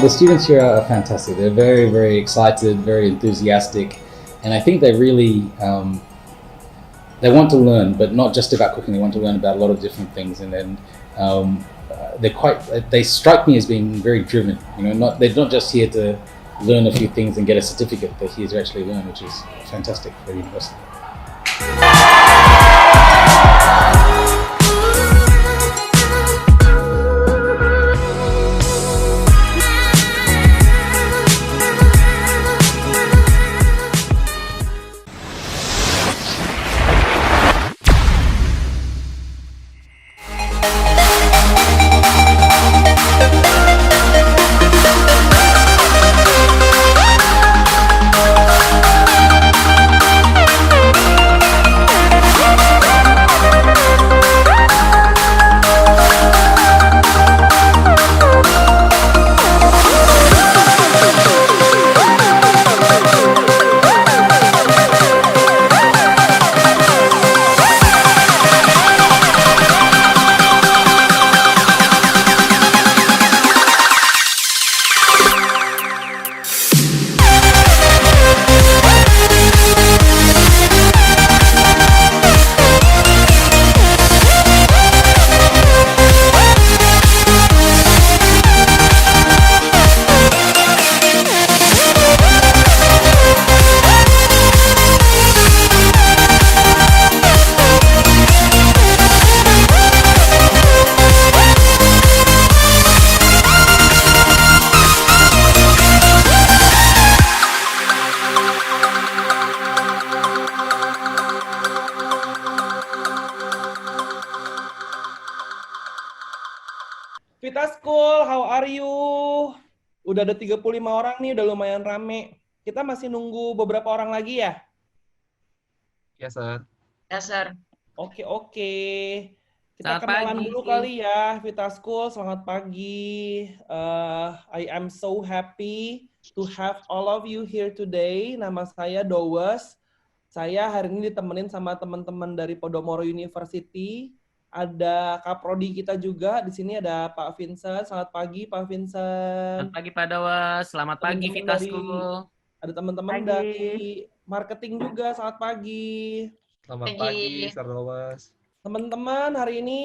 the students here are fantastic. They're very, very excited, very enthusiastic, and I think they really they want to learn, but not just about cooking. They want to learn about a lot of different things, and then they strike me as being very driven. They're not just here to learn a few things and get a certificate. They're here to actually learn, which is fantastic for the university. Vita School, how are you? Udah ada 35 orang nih, udah lumayan rame. Kita masih nunggu beberapa orang lagi ya? Ya, Sir. Ya, Sir. Oke. Kita Selamat kenalan pagi. dulu kali ya, Vita School. Selamat pagi. I am so happy to have all of you here today. Nama saya Dowes. Saya hari ini ditemenin sama teman-teman dari Podomoro University. Ada Kaprodi kita juga. Di sini ada Pak Vincent. Selamat pagi, Pak Vincent. Selamat pagi, Pak Dowes. Selamat pagi, Teman-teman Vita dari- School. Ada teman-teman Pagi. dari marketing juga. Selamat pagi. Selamat Pagi. pagi, Sir Dowes. Teman-teman, hari ini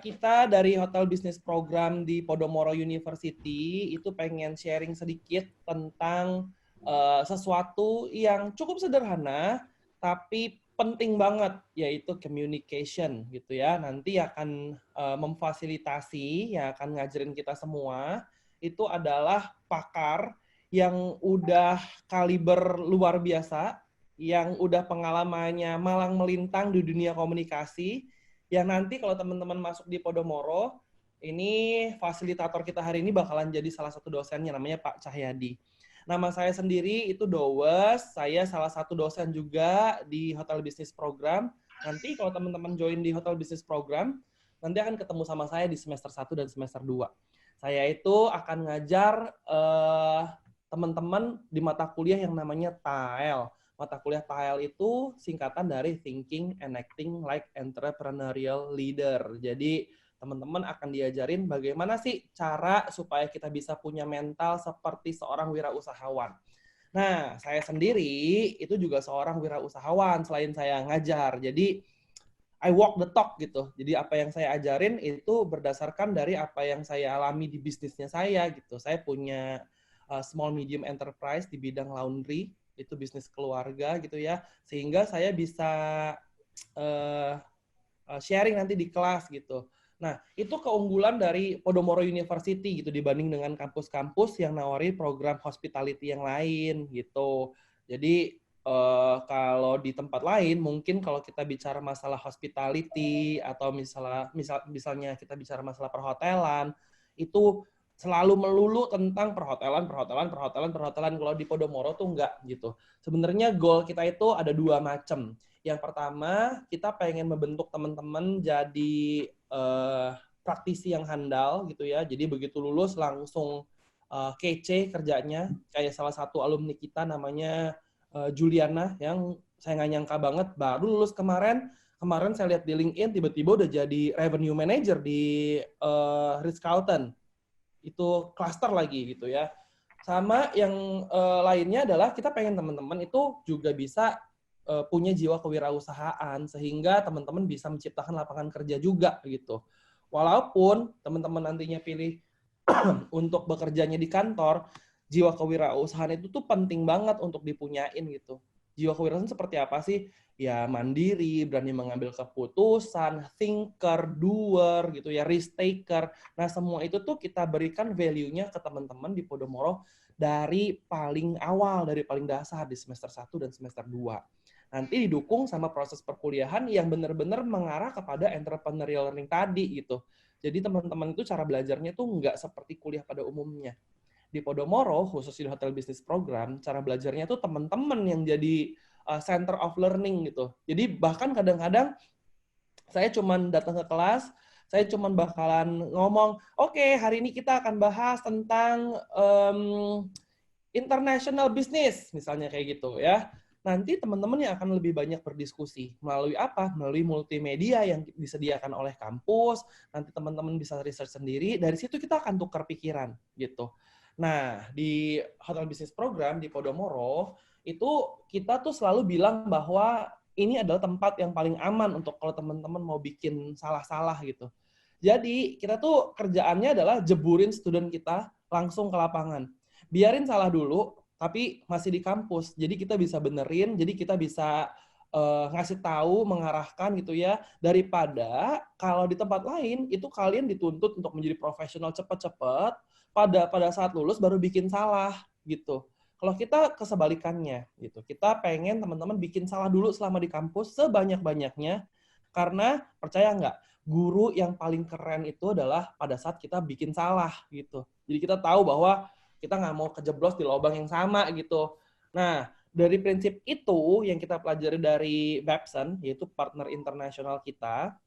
kita dari Hotel Business Program di Podomoro University itu pengen sharing sedikit tentang sesuatu yang cukup sederhana tapi penting banget, yaitu communication gitu ya. Nanti akan memfasilitasi, yang akan ngajarin kita semua itu adalah pakar yang udah kaliber luar biasa, yang udah pengalamannya malang melintang di dunia komunikasi, yang nanti kalau teman-teman masuk di Podomoro, ini fasilitator kita hari ini bakalan jadi salah satu dosennya, namanya Pak Cahyadi. Nama saya sendiri itu Dowes, saya salah satu dosen juga di Hotel Business Program. Nanti kalau teman-teman join di Hotel Business Program, nanti akan ketemu sama saya di semester 1 dan semester 2. Saya itu akan ngajar teman-teman di mata kuliah yang namanya TAEL. Mata kuliah TAEL itu singkatan dari Thinking and Acting Like Entrepreneurial Leader. Jadi teman-teman akan diajarin bagaimana sih cara supaya kita bisa punya mental seperti seorang wirausahawan. Nah, saya sendiri itu juga seorang wirausahawan selain saya ngajar. Jadi I walk the talk gitu. Jadi apa yang saya ajarin itu berdasarkan dari apa yang saya alami di bisnisnya saya gitu. Saya punya small medium enterprise di bidang laundry, itu bisnis keluarga gitu ya. Sehingga saya bisa sharing nanti di kelas gitu. Nah, itu keunggulan dari Podomoro University gitu dibanding dengan kampus-kampus yang nawari program hospitality yang lain gitu. Jadi kalau di tempat lain mungkin kalau kita bicara masalah hospitality atau misalnya kita bicara masalah perhotelan itu selalu melulu tentang perhotelan. Kalau di Podomoro tuh enggak gitu. Sebenarnya goal kita itu ada 2 macam. Yang pertama, kita pengen membentuk teman-teman jadi praktisi yang handal gitu ya. Jadi begitu lulus langsung kece kerjanya. Kayak salah satu alumni kita namanya Juliana yang saya nggak nyangka banget baru lulus kemarin saya lihat di LinkedIn tiba-tiba udah jadi revenue manager di Ritz-Carlton. itu cluster lagi gitu ya. Sama yang lainnya adalah kita pengen teman-teman itu juga bisa punya jiwa kewirausahaan sehingga teman-teman bisa menciptakan lapangan kerja juga gitu. Walaupun teman-teman nantinya pilih untuk bekerjanya di kantor, jiwa kewirausahaan itu tuh penting banget untuk dipunyain gitu. Jiwa kewirausahaan seperti apa sih? Ya mandiri, berani mengambil keputusan, thinker, doer gitu ya, risk taker. Nah, semua itu tuh kita berikan value-nya ke teman-teman di Podomoro dari paling awal, dari paling dasar di semester 1 dan semester 2. Nanti didukung sama proses perkuliahan yang benar-benar mengarah kepada entrepreneurial learning tadi gitu. Jadi teman-teman itu cara belajarnya tuh nggak seperti kuliah pada umumnya. Di Podomoro, khusus di Hotel Business Program, cara belajarnya tuh teman-teman yang jadi center of learning gitu. Jadi bahkan kadang-kadang saya cuman datang ke kelas, saya cuman bakalan ngomong, oke, hari ini kita akan bahas tentang international business, misalnya kayak gitu ya. Nanti teman-teman yang akan lebih banyak berdiskusi. Melalui apa? Melalui multimedia yang disediakan oleh kampus. Nanti teman-teman bisa research sendiri. Dari situ kita akan tukar pikiran gitu. Nah, di Hotel Business Program di Podomoro, itu kita tuh selalu bilang bahwa ini adalah tempat yang paling aman untuk kalau teman-teman mau bikin salah-salah gitu. Jadi, kita tuh kerjaannya adalah jeburin student kita langsung ke lapangan. Biarin salah dulu, tapi masih di kampus. Jadi kita bisa benerin, jadi kita bisa ngasih tahu, mengarahkan gitu ya. Daripada kalau di tempat lain, itu kalian dituntut untuk menjadi profesional cepat-cepat, pada saat lulus baru bikin salah gitu. Kalau kita kesebalikannya gitu. Kita pengen teman-teman bikin salah dulu selama di kampus sebanyak-banyaknya, karena percaya nggak, guru yang paling keren itu adalah pada saat kita bikin salah gitu. Jadi kita tahu bahwa kita nggak mau kejeblos di lubang yang sama gitu. Nah, dari prinsip itu yang kita pelajari dari Babson, yaitu partner internasional kita,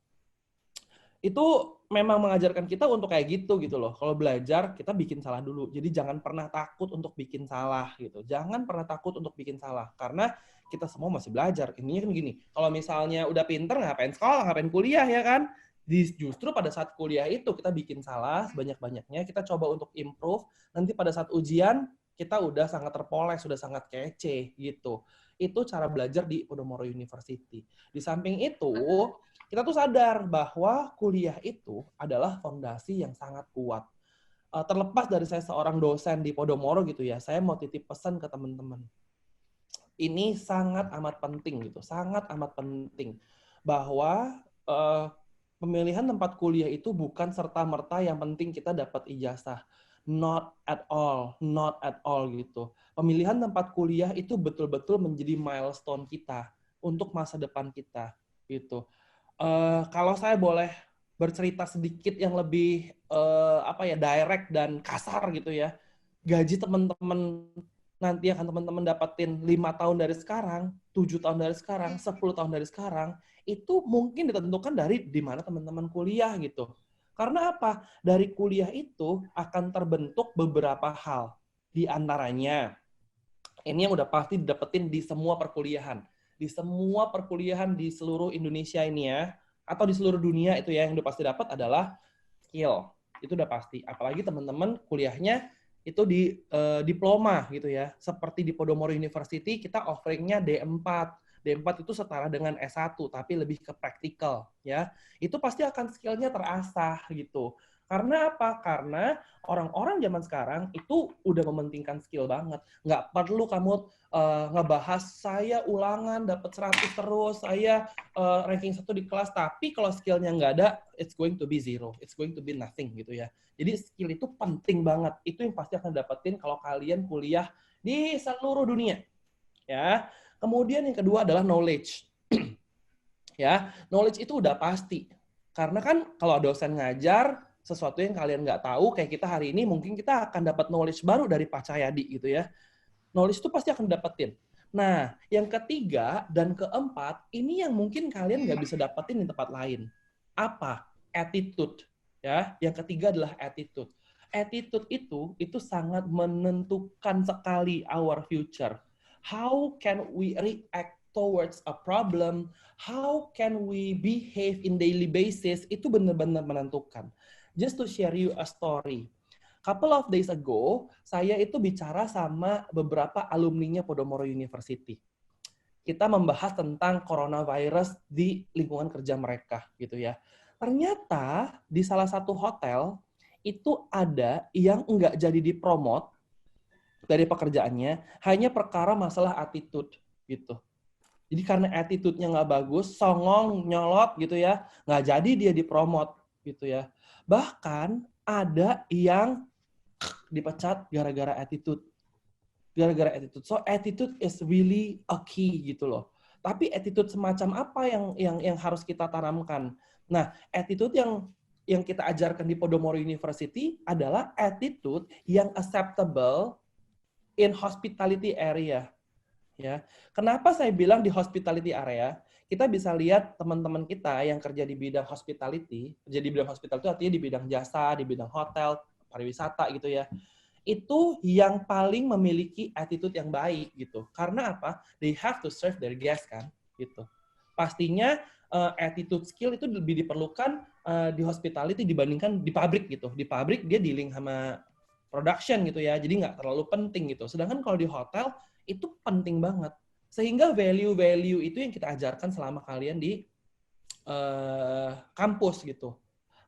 itu memang mengajarkan kita untuk kayak gitu loh. Kalau belajar, kita bikin salah dulu. Jadi jangan pernah takut untuk bikin salah gitu. Jangan pernah takut untuk bikin salah. Karena kita semua masih belajar. Ininya kan gini, kalau misalnya udah pinter, ngapain sekolah, ngapain kuliah ya kan? Justru pada saat kuliah itu kita bikin salah sebanyak-banyaknya, kita coba untuk improve, nanti pada saat ujian kita udah sangat terpoles, sudah sangat kece gitu. Itu cara belajar di Podomoro University. Di samping itu, kita tuh sadar bahwa kuliah itu adalah fondasi yang sangat kuat. Terlepas dari saya seorang dosen di Podomoro gitu ya, saya mau titip pesan ke teman-teman. Ini sangat amat penting gitu, sangat amat penting bahwa pemilihan tempat kuliah itu bukan serta-merta yang penting kita dapat ijazah. Not at all gitu. Pemilihan tempat kuliah itu betul-betul menjadi milestone kita untuk masa depan kita gitu. Kalau saya boleh bercerita sedikit yang lebih direct dan kasar gitu ya, gaji teman-teman nanti akan teman-teman dapetin 5 tahun dari sekarang, 7 tahun dari sekarang, 10 tahun dari sekarang, itu mungkin ditentukan dari di mana teman-teman kuliah gitu. Karena apa? Dari kuliah itu akan terbentuk beberapa hal. Di antaranya, ini yang udah pasti didapetin di semua perkuliahan. Di semua perkuliahan di seluruh Indonesia ini ya, atau di seluruh dunia itu ya, yang udah pasti dapat adalah skill. Itu udah pasti. Apalagi teman-teman kuliahnya itu di diploma gitu ya. Seperti di Podomoro University, kita offeringnya D4. D4 itu setara dengan S1, tapi lebih ke praktikal ya. Itu pasti akan skillnya terasah gitu. Karena apa? Karena orang-orang zaman sekarang itu udah mementingkan skill banget. Nggak perlu kamu ngebahas saya ulangan dapat 100 terus, saya ranking 1 di kelas, tapi kalau skillnya nggak ada, it's going to be zero, it's going to be nothing gitu ya. Jadi skill itu penting banget. Itu yang pasti akan dapetin kalau kalian kuliah di seluruh dunia. Ya. Kemudian yang kedua adalah knowledge. Ya, knowledge itu udah pasti. Karena kan kalau dosen ngajar sesuatu yang kalian nggak tahu, kayak kita hari ini mungkin kita akan dapat knowledge baru dari Pak Cahyadi gitu ya. Knowledge itu pasti akan dapetin. Nah, yang ketiga dan keempat, ini yang mungkin kalian nggak bisa dapetin di tempat lain. Apa? Attitude. Ya, yang ketiga adalah attitude. Attitude itu sangat menentukan sekali our future. How can we react towards a problem? How can we behave in daily basis? Itu benar-benar menentukan. Just to share you a story. couple of days ago, saya itu bicara sama beberapa alumninya Podomoro University. Kita membahas tentang coronavirus di lingkungan kerja mereka, gitu ya. Ternyata di salah satu hotel, itu ada yang nggak jadi dipromot dari pekerjaannya, hanya perkara masalah attitude, gitu. Jadi karena attitude-nya nggak bagus, songong, nyolot gitu ya, nggak jadi dia dipromot gitu ya. Bahkan ada yang dipecat gara-gara attitude. Gara-gara attitude. So attitude is really a key gitu loh. Tapi attitude semacam apa yang harus kita tanamkan? Nah, attitude yang kita ajarkan di Podomoro University adalah attitude yang acceptable in hospitality area. Ya, kenapa saya bilang di hospitality area? Kita bisa lihat teman-teman kita yang kerja di bidang hospitality, kerja di bidang hospitality itu artinya di bidang jasa, di bidang hotel, pariwisata gitu ya. Itu yang paling memiliki attitude yang baik gitu. Karena apa? They have to serve their guests kan, gitu. Pastinya attitude skill itu lebih diperlukan di hospitality dibandingkan di pabrik gitu. Di pabrik dia dealing sama production gitu ya, jadi nggak terlalu penting gitu. Sedangkan kalau di hotel itu penting banget. Sehingga value-value itu yang kita ajarkan selama kalian di kampus gitu.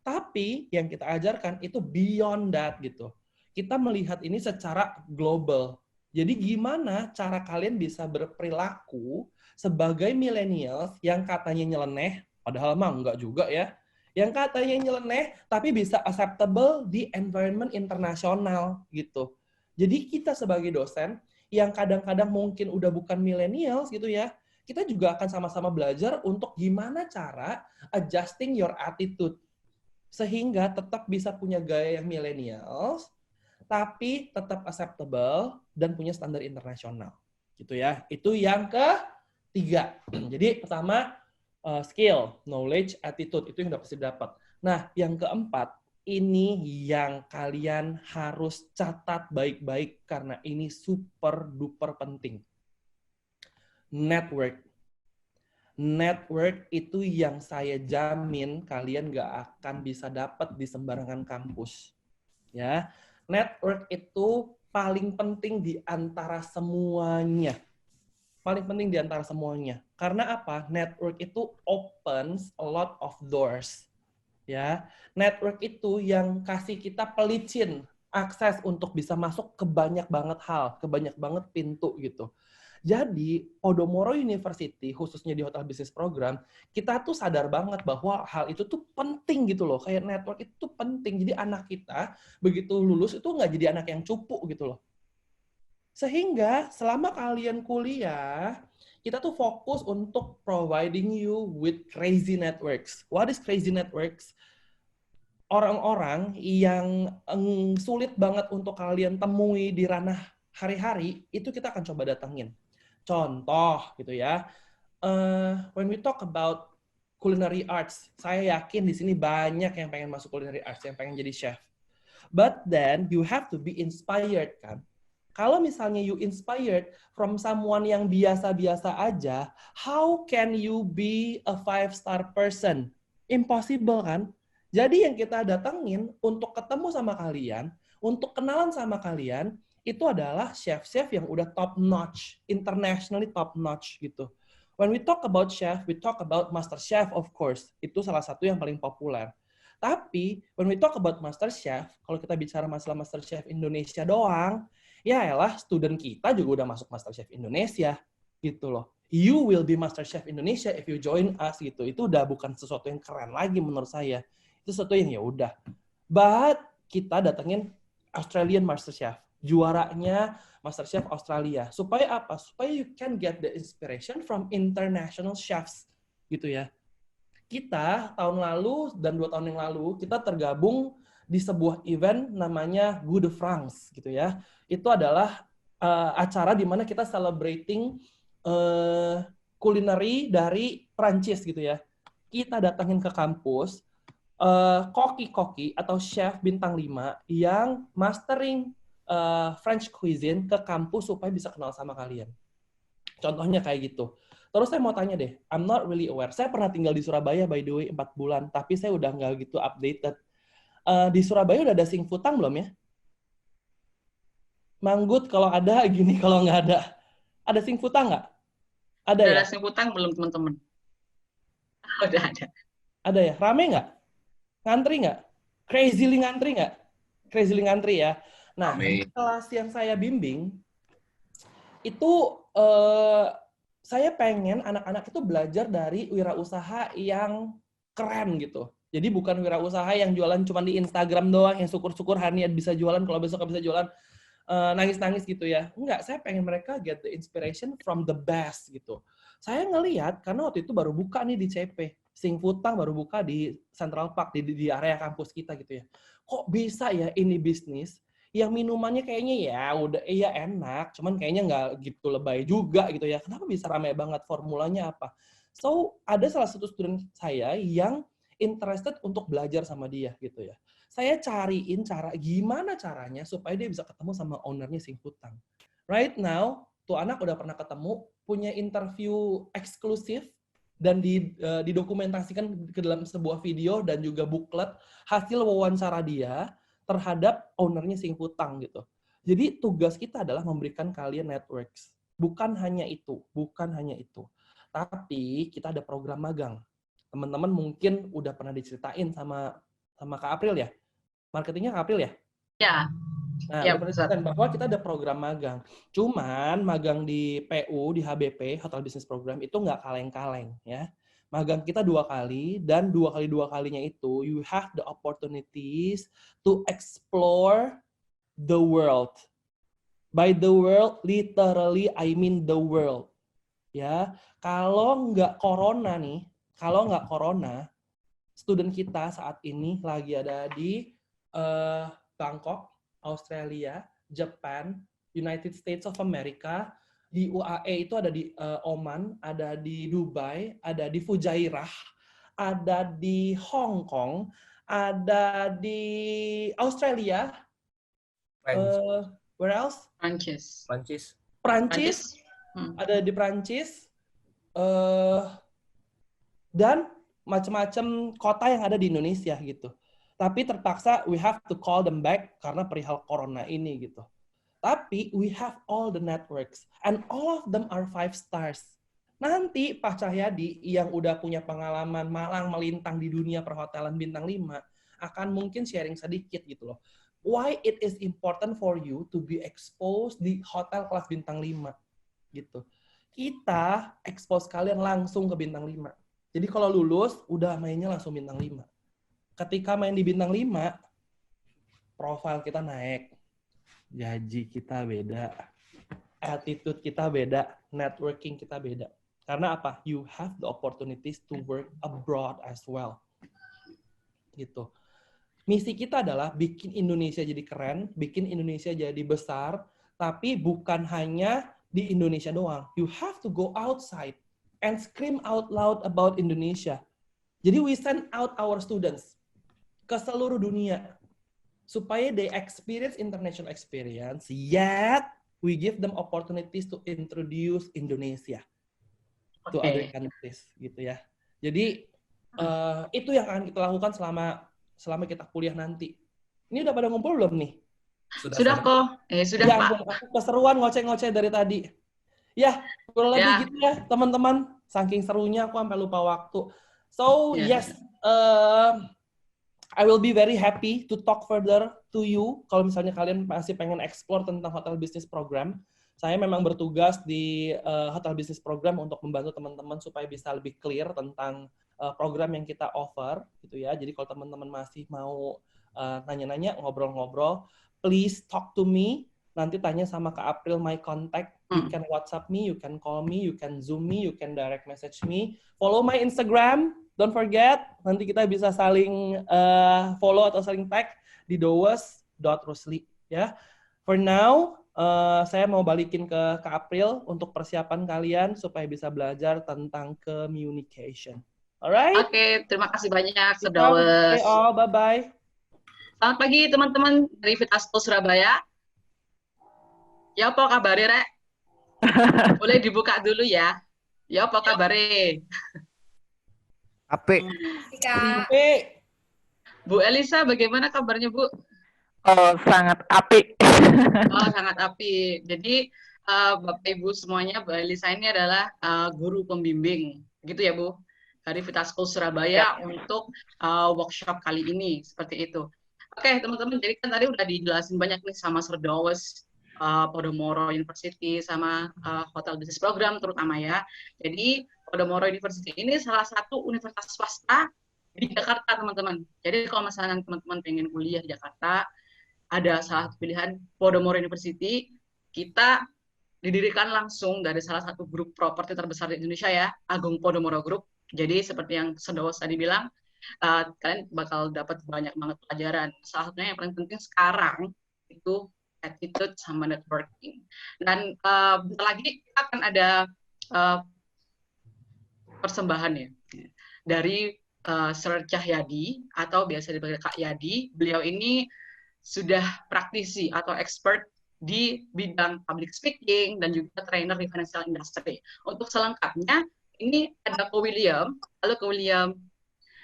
Tapi yang kita ajarkan itu beyond that gitu. Kita melihat ini secara global. Jadi gimana cara kalian bisa berperilaku sebagai millennials yang katanya nyeleneh, padahal mah enggak juga ya. Yang katanya nyeleneh, tapi bisa acceptable di environment internasional gitu. Jadi kita sebagai dosen, yang kadang-kadang mungkin udah bukan millennials gitu ya, kita juga akan sama-sama belajar untuk gimana cara adjusting your attitude. Sehingga tetap bisa punya gaya yang millennials, tapi tetap acceptable dan punya standar internasional. Gitu ya. Itu yang ketiga. Jadi pertama, skill, knowledge, attitude. Itu yang udah pasti dapat. Nah, yang keempat, ini yang kalian harus catat baik-baik karena ini super duper penting. Network. Network itu yang saya jamin kalian nggak akan bisa dapat di sembarangan kampus. Ya, network itu paling penting di antara semuanya. Paling penting di antara semuanya. Karena apa? Network itu opens a lot of doors. Ya, network itu yang kasih kita pelicin akses untuk bisa masuk ke banyak banget hal, ke banyak banget pintu gitu. Jadi, Podomoro University, khususnya di Hotel Business Program, kita tuh sadar banget bahwa hal itu tuh penting gitu loh. Kayak network itu tuh penting. Jadi anak kita begitu lulus itu nggak jadi anak yang cupu gitu loh. Sehingga selama kalian kuliah, kita tuh fokus untuk providing you with crazy networks. What is crazy networks? Orang-orang yang sulit banget untuk kalian temui di ranah hari-hari, itu kita akan coba datangin. Contoh gitu ya, when we talk about culinary arts, saya yakin di sini banyak yang pengen masuk culinary arts, yang pengen jadi chef. But then you have to be inspired kan. Kalau misalnya you inspired from someone yang biasa-biasa aja, how can you be a 5-star person? Impossible kan? Jadi yang kita datengin untuk ketemu sama kalian, untuk kenalan sama kalian, itu adalah chef-chef yang udah top notch, internationally top notch gitu. When we talk about chef, we talk about master chef of course. Itu salah satu yang paling populer. Tapi when we talk about master chef, kalau kita bicara masalah master chef Indonesia doang, ya elah student kita juga udah masuk master chef Indonesia gitu loh. You will be master chef Indonesia if you join us gitu. Itu udah bukan sesuatu yang keren lagi menurut saya. Itu sesuatu yang ya udah. But kita datengin Australian master chef. Juaranya MasterChef Australia. Supaya apa? Supaya you can get the inspiration from international chefs. Gitu ya. Kita tahun lalu dan 2 tahun yang lalu, kita tergabung di sebuah event namanya Good de France. Gitu ya. Itu adalah acara di mana kita celebrating culinary dari Prancis gitu ya. Kita datangin ke kampus, koki-koki atau chef bintang 5 yang mastering French cuisine ke kampus supaya bisa kenal sama kalian. Contohnya kayak gitu. Terus saya mau tanya deh, I'm not really aware. Saya pernah tinggal di Surabaya by the way 4 bulan, tapi saya udah nggak gitu updated. Di Surabaya udah ada Sing Futang belum ya? Manggut kalau ada, gini kalau nggak ada. Ada Singfuta nggak? Ada Udah ya? langsung utang belum teman-teman? Udah ada. Ada ya? Rame nggak? Ngantri nggak? Crazily ngantri nggak? Crazily ngantri ya. Nah, di kelas yang saya bimbing, itu saya pengen anak-anak itu belajar dari wirausaha yang keren gitu. Jadi bukan wirausaha yang jualan cuma di Instagram doang, yang syukur-syukur hari ini bisa jualan, kalau besok nggak bisa jualan, nangis-nangis gitu ya. Enggak, saya pengen mereka get the inspiration from the best gitu. Saya ngelihat, karena waktu itu baru buka nih di CP, Singfutang baru buka di Central Park, di area kampus kita gitu ya. Kok bisa ya ini bisnis yang minumannya kayaknya ya udah iya enak, cuman kayaknya nggak gitu lebay juga gitu ya. Kenapa bisa ramai banget, formulanya apa? So, ada salah satu student saya yang interested untuk belajar sama dia gitu ya. Saya cariin gimana caranya supaya dia bisa ketemu sama ownernya Singfutang. Right now, tuh anak udah pernah ketemu, punya interview eksklusif, dan didokumentasikan ke dalam sebuah video dan juga booklet hasil wawancara dia terhadap ownernya Singfutang gitu. Jadi tugas kita adalah memberikan kalian networks. Bukan hanya itu. Tapi kita ada program magang. Teman-teman mungkin udah pernah diceritain sama Kak April ya? Marketingnya Kak April ya? Ya. Nah, Ya, udah pernah diceritain bahwa kita ada program magang. Cuman magang di PU, di HBP, Hotel Business Program, itu nggak kaleng-kaleng ya. Magang kita 2 kali, dan 2 kali 2 kalinya itu, you have the opportunities to explore the world. By the world, literally I mean the world. Ya, kalau nggak corona nih, student kita saat ini lagi ada di Bangkok, Australia, Japan, United States of America, di UAE itu ada di Oman, ada di Dubai, ada di Fujairah, ada di Hong Kong, ada di Australia, where else? Prancis. Prancis, ada di Prancis, dan macam-macam kota yang ada di Indonesia gitu. Tapi terpaksa we have to call them back karena perihal corona ini gitu. Tapi we have all the networks and all of them are 5 stars. Nanti Pak Cahyadi yang udah punya pengalaman malang melintang di dunia perhotelan bintang 5 akan mungkin sharing sedikit gitu loh. Why it is important for you to be exposed di hotel kelas bintang 5 gitu. Kita expose kalian langsung ke bintang 5. Jadi kalau lulus udah mainnya langsung bintang 5. Ketika main di bintang 5, profil kita naik, gaji kita beda, attitude kita beda, networking kita beda. Karena apa? You have the opportunities to work abroad as well. Gitu. Misi kita adalah bikin Indonesia jadi keren, bikin Indonesia jadi besar, tapi bukan hanya di Indonesia doang. You have to go outside and scream out loud about Indonesia. Jadi we send out our students ke seluruh dunia supaya they experience international experience, yet we give them opportunities to introduce Indonesia to other countries gitu ya. Jadi itu yang akan kita lakukan selama kita kuliah nanti. Ini udah pada ngumpul belum nih? Sudah kok. Sudah ya, Pak. Aku keseruan ngoceh-ngoceh dari tadi. Ya, kurang lebih gitu ya teman-teman. Saking serunya aku sampai lupa waktu. So yes, I will be very happy to talk further to you. Kalau misalnya kalian masih pengen explore tentang Hotel Business Program, saya memang bertugas di Hotel Business Program untuk membantu teman-teman supaya bisa lebih clear tentang program yang kita offer, gitu ya. Jadi kalau teman-teman masih mau nanya-nanya, ngobrol-ngobrol, please talk to me. Nanti tanya sama Kak April, my contact. You can WhatsApp me, you can call me, you can Zoom me, you can direct message me. Follow my Instagram. Don't forget, nanti kita bisa saling follow atau saling tag di dowes.rusli ya. For now, saya mau balikin ke Kak April untuk persiapan kalian supaya bisa belajar tentang communication. Alright? Oke, terima kasih banyak, Dowes. Bye-bye. Selamat pagi teman-teman dari Vitasko Surabaya. Ya apa kabarnya, Rek? Boleh dibuka dulu ya. Ya apa kabarnya? Ape. Bu Elisa, bagaimana kabarnya, Bu? Oh, sangat apik. Oh, sangat apik. Jadi Bapak Ibu semuanya, Mbak Elisa ini adalah guru pembimbing, gitu ya Bu, dari Vita School Surabaya untuk workshop kali ini, seperti itu. Oke, teman-teman, jadi kan tadi udah dijelasin banyak nih sama Sir Dawes, Podomoro University, sama Hotel Business Program terutama ya. Jadi Podomoro University ini salah satu universitas swasta di Jakarta, teman-teman. Jadi kalau misalnya teman-teman pengen kuliah di Jakarta, ada salah satu pilihan Podomoro University. Kita didirikan langsung dari salah satu grup properti terbesar di Indonesia ya, Agung Podomoro Group. Jadi seperti yang Sedawas tadi bilang, kalian bakal dapat banyak banget pelajaran. Salah satunya yang paling penting sekarang itu attitude sama networking. Dan bentar lagi kita akan ada persembahan ya dari Sir Cahyadi atau biasa dipanggil Kak Yadi. Beliau ini sudah praktisi atau expert di bidang public speaking dan juga trainer di financial industry. Untuk selengkapnya, ini ada Ko William. Halo Ko William.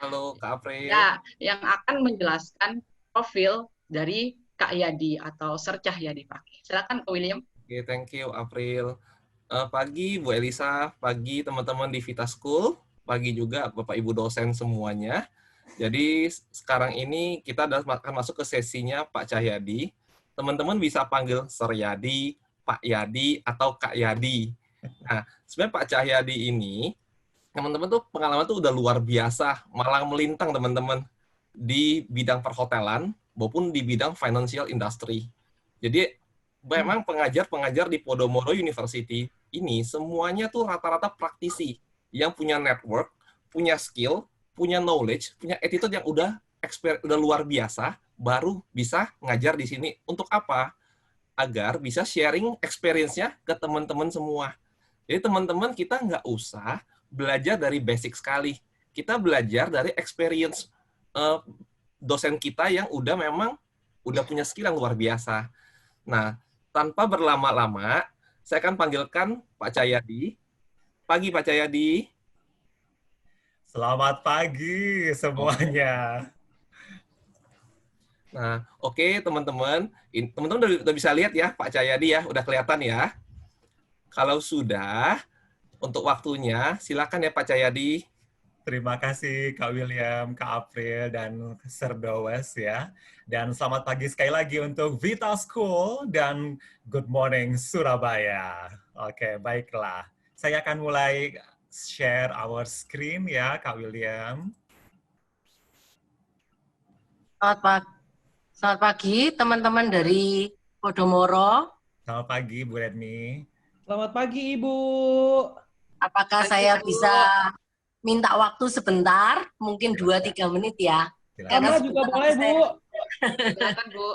Halo Kak April. Ya, yang akan menjelaskan profil dari Kak Yadi atau Sir Cahyadi Pak. Silakan Ko William. Oke, thank you April. Pagi Bu Elisa, pagi teman-teman di Vita School, pagi juga Bapak Ibu dosen semuanya. Jadi sekarang ini kita akan masuk ke sesinya Pak Cahyadi. Teman-teman bisa panggil Sir Yadi, Pak Yadi, atau Kak Yadi. Nah, sebenarnya Pak Cahyadi ini, teman-teman tuh pengalaman tuh udah luar biasa, malah melintang teman-teman di bidang perhotelan maupun di bidang financial industry. Jadi memang pengajar-pengajar di Podomoro University ini semuanya tuh rata-rata praktisi yang punya network, punya skill, punya knowledge, punya attitude yang udah luar biasa, baru bisa ngajar di sini. Untuk apa? Agar bisa sharing experience-nya ke teman-teman semua. Jadi teman-teman kita nggak usah belajar dari basic sekali. Kita belajar dari experience dosen kita yang memang udah punya skill yang luar biasa. Nah, tanpa berlama-lama, saya akan panggilkan Pak Cahyadi. Pagi Pak Cahyadi. Selamat pagi semuanya. Nah, oke teman-teman. Teman-teman udah bisa lihat ya Pak Cahyadi ya, udah kelihatan ya. Kalau sudah, untuk waktunya, silakan ya Pak Cahyadi. Terima kasih Kak William, Kak April, dan Sir Dawes ya. Dan selamat pagi sekali lagi untuk Vita School dan Good Morning Surabaya. Oke, baiklah. Saya akan mulai share our screen ya, Kak William. Selamat pagi teman-teman dari Podomoro. Selamat pagi Bu Redmi. Selamat pagi Ibu. Apakah saya bisa minta waktu sebentar, mungkin 2-3 menit ya? Kamera juga boleh Bu. Silakan Bu.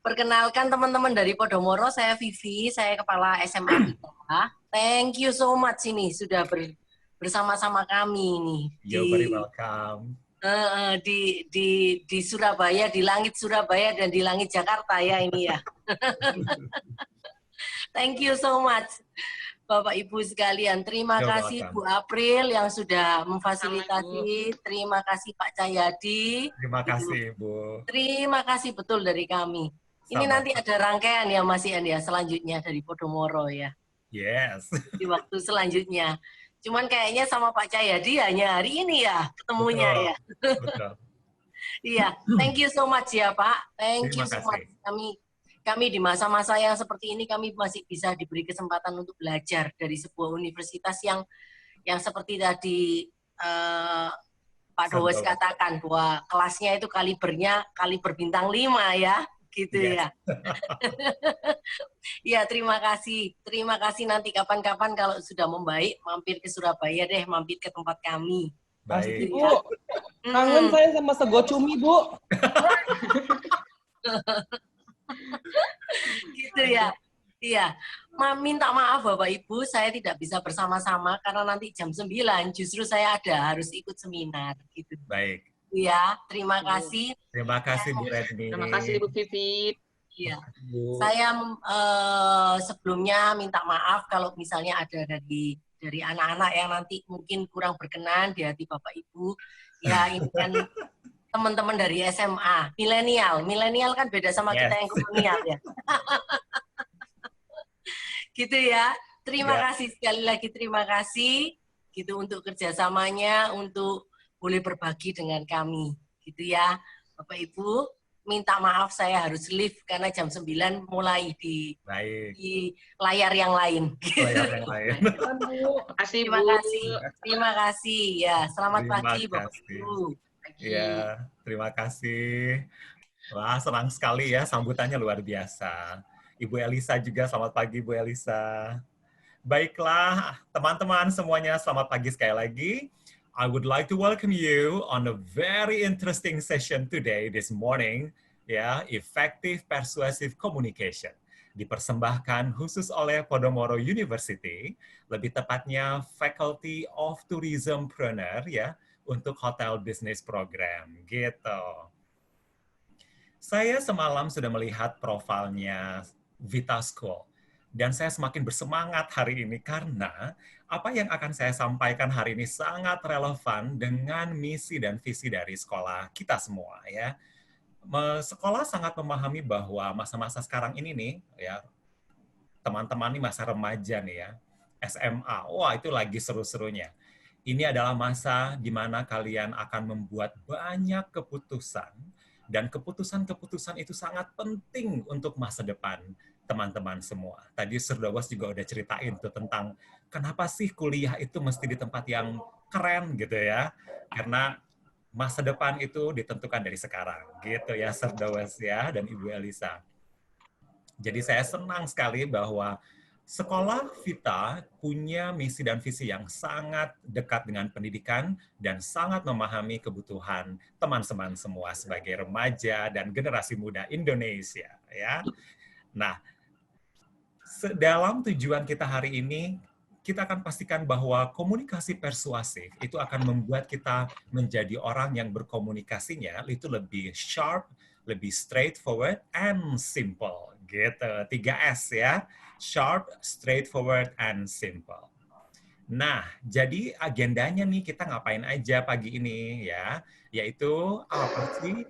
Perkenalkan teman-teman dari Podomoro, saya Vivi, saya kepala SMA kita. Thank you so much ini sudah bersama-sama kami nih. You're very welcome. Di Surabaya, di langit Surabaya dan di langit Jakarta ya ini ya. Thank you so much Bapak Ibu sekalian. Terima kasih Bu April yang sudah memfasilitasi. Terima kasih Pak Cahyadi. Terima kasih Bu. Terima kasih betul dari kami. Ini nanti ada rangkaian ya Mas Ian ya selanjutnya dari Podomoro ya. Yes. Di waktu selanjutnya. Cuman kayaknya sama Pak Cahyadi hanya hari ini ya ketemunya ya. Betul. Iya, thank you so much ya Pak. Thank you so much. Kami di masa-masa yang seperti ini kami masih bisa diberi kesempatan untuk belajar dari sebuah universitas yang seperti tadi Pak Dawes katakan bahwa kelasnya itu kaliber bintang 5 ya. Gitu ya. Ya, terima kasih. Terima kasih nanti kapan-kapan kalau sudah membaik mampir ke Surabaya deh, mampir ke tempat kami. Pasti Bu. Kangen saya sama sego cumi Bu. Gitu ya. Iya. Minta maaf Bapak Ibu, saya tidak bisa bersama-sama karena nanti jam 9 justru saya harus ikut seminar gitu. Baik. Ya, terima kasih. Terima kasih Bu Redmi. Terima kasih Bu Vivi. Iya. Saya sebelumnya minta maaf kalau misalnya ada dari anak-anak yang nanti mungkin kurang berkenan di hati Bapak Ibu. Ya, ini kan teman-teman dari SMA, milenial. Milenial kan beda sama kita yang kolonial ya. Gitu ya. Terima kasih sekali lagi, terima kasih gitu untuk kerjasamanya, untuk boleh berbagi dengan kami, gitu ya. Bapak Ibu, minta maaf saya harus live karena jam 9 mulai di layar yang lain. Layar yang lain. Terima kasih, terima kasih ya. Selamat pagi Bapak Ibu. Ya, terima kasih. Wah, senang sekali ya, sambutannya luar biasa. Ibu Elisa juga, selamat pagi Bu Elisa. Baiklah, teman-teman semuanya, selamat pagi sekali lagi. I would like to welcome you on a very interesting session today, this morning, ya, Effective Persuasive Communication. Dipersembahkan khusus oleh Podomoro University, lebih tepatnya Faculty of Tourism Preneur, ya, untuk Hotel Business Program, gitu. Saya semalam sudah melihat profilnya Vita School. Dan saya semakin bersemangat hari ini karena apa yang akan saya sampaikan hari ini sangat relevan dengan misi dan visi dari sekolah kita semua ya. Sekolah sangat memahami bahwa masa-masa sekarang ini nih ya, teman-teman nih masa remaja nih ya, SMA. Wah, itu lagi seru-serunya. Ini adalah masa di mana kalian akan membuat banyak keputusan dan keputusan-keputusan itu sangat penting untuk masa depan teman-teman semua. Tadi Surdawas juga udah ceritain tuh tentang kenapa sih kuliah itu mesti di tempat yang keren gitu ya. Karena masa depan itu ditentukan dari sekarang gitu ya Surdawas ya dan Ibu Elisa. Jadi saya senang sekali bahwa Sekolah Vita punya misi dan visi yang sangat dekat dengan pendidikan dan sangat memahami kebutuhan teman-teman semua sebagai remaja dan generasi muda Indonesia ya. Nah, dalam tujuan kita hari ini, kita akan pastikan bahwa komunikasi persuasif itu akan membuat kita menjadi orang yang berkomunikasinya itu lebih sharp, lebih straightforward, and simple. Gitu, 3S ya. Sharp, straightforward, and simple. Nah, jadi agendanya nih kita ngapain aja pagi ini ya, yaitu apa sih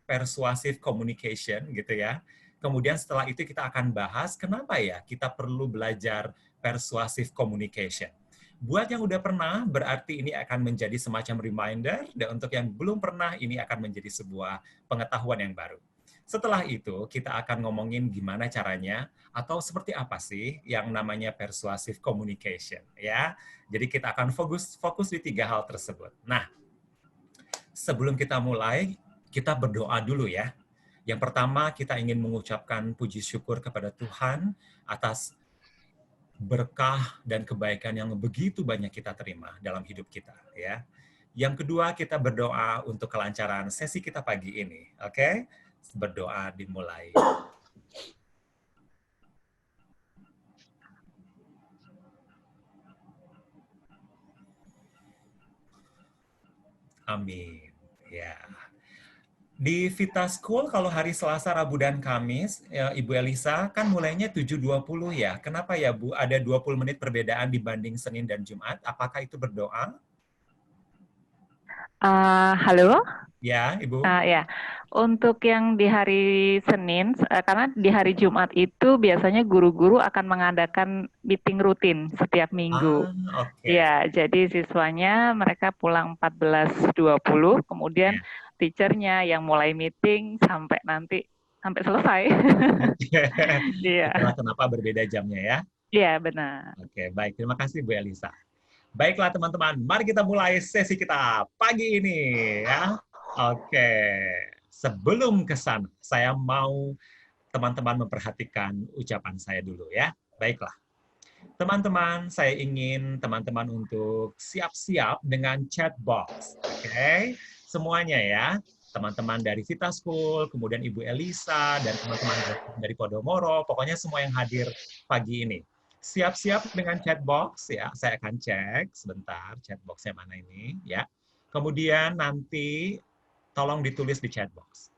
persuasive communication gitu ya. Kemudian setelah itu kita akan bahas kenapa ya kita perlu belajar persuasive communication. Buat yang udah pernah, berarti ini akan menjadi semacam reminder, dan untuk yang belum pernah, ini akan menjadi sebuah pengetahuan yang baru. Setelah itu, kita akan ngomongin gimana caranya, atau seperti apa sih yang namanya persuasive communication. Ya, jadi kita akan fokus di 3 hal tersebut. Nah, sebelum kita mulai, kita berdoa dulu ya. Yang pertama, kita ingin mengucapkan puji syukur kepada Tuhan atas berkah dan kebaikan yang begitu banyak kita terima dalam hidup kita. Ya. Yang kedua, kita berdoa untuk kelancaran sesi kita pagi ini. Oke? Berdoa dimulai. Amin. Ya. Di Vita School kalau hari Selasa, Rabu, dan Kamis, ya, Ibu Elisa kan mulainya 7.20 ya. Kenapa ya Bu? Ada 20 menit perbedaan dibanding Senin dan Jumat. Apakah itu berdoa? Halo? Ya, Ibu. Ya, untuk yang di hari Senin, karena di hari Jumat itu biasanya guru-guru akan mengadakan meeting rutin setiap minggu. Ya, jadi siswanya mereka pulang 14.20, kemudian teachernya yang mulai meeting sampai nanti sampai selesai. Iya. Kenapa berbeda jamnya ya? Iya, benar. Oke, baik. Terima kasih Bu Elisa. Baiklah teman-teman, mari kita mulai sesi kita pagi ini ya. Oke, sebelum ke sana, saya mau teman-teman memperhatikan ucapan saya dulu ya. Baiklah. Teman-teman, saya ingin teman-teman untuk siap-siap dengan chat box. Oke, semuanya ya. Teman-teman dari Vita School, kemudian Ibu Elisa, dan teman-teman dari Podomoro, pokoknya semua yang hadir pagi ini. Siap-siap dengan chat box ya. Saya akan cek sebentar chat box-nya mana ini ya. Kemudian nanti tolong ditulis di chat box.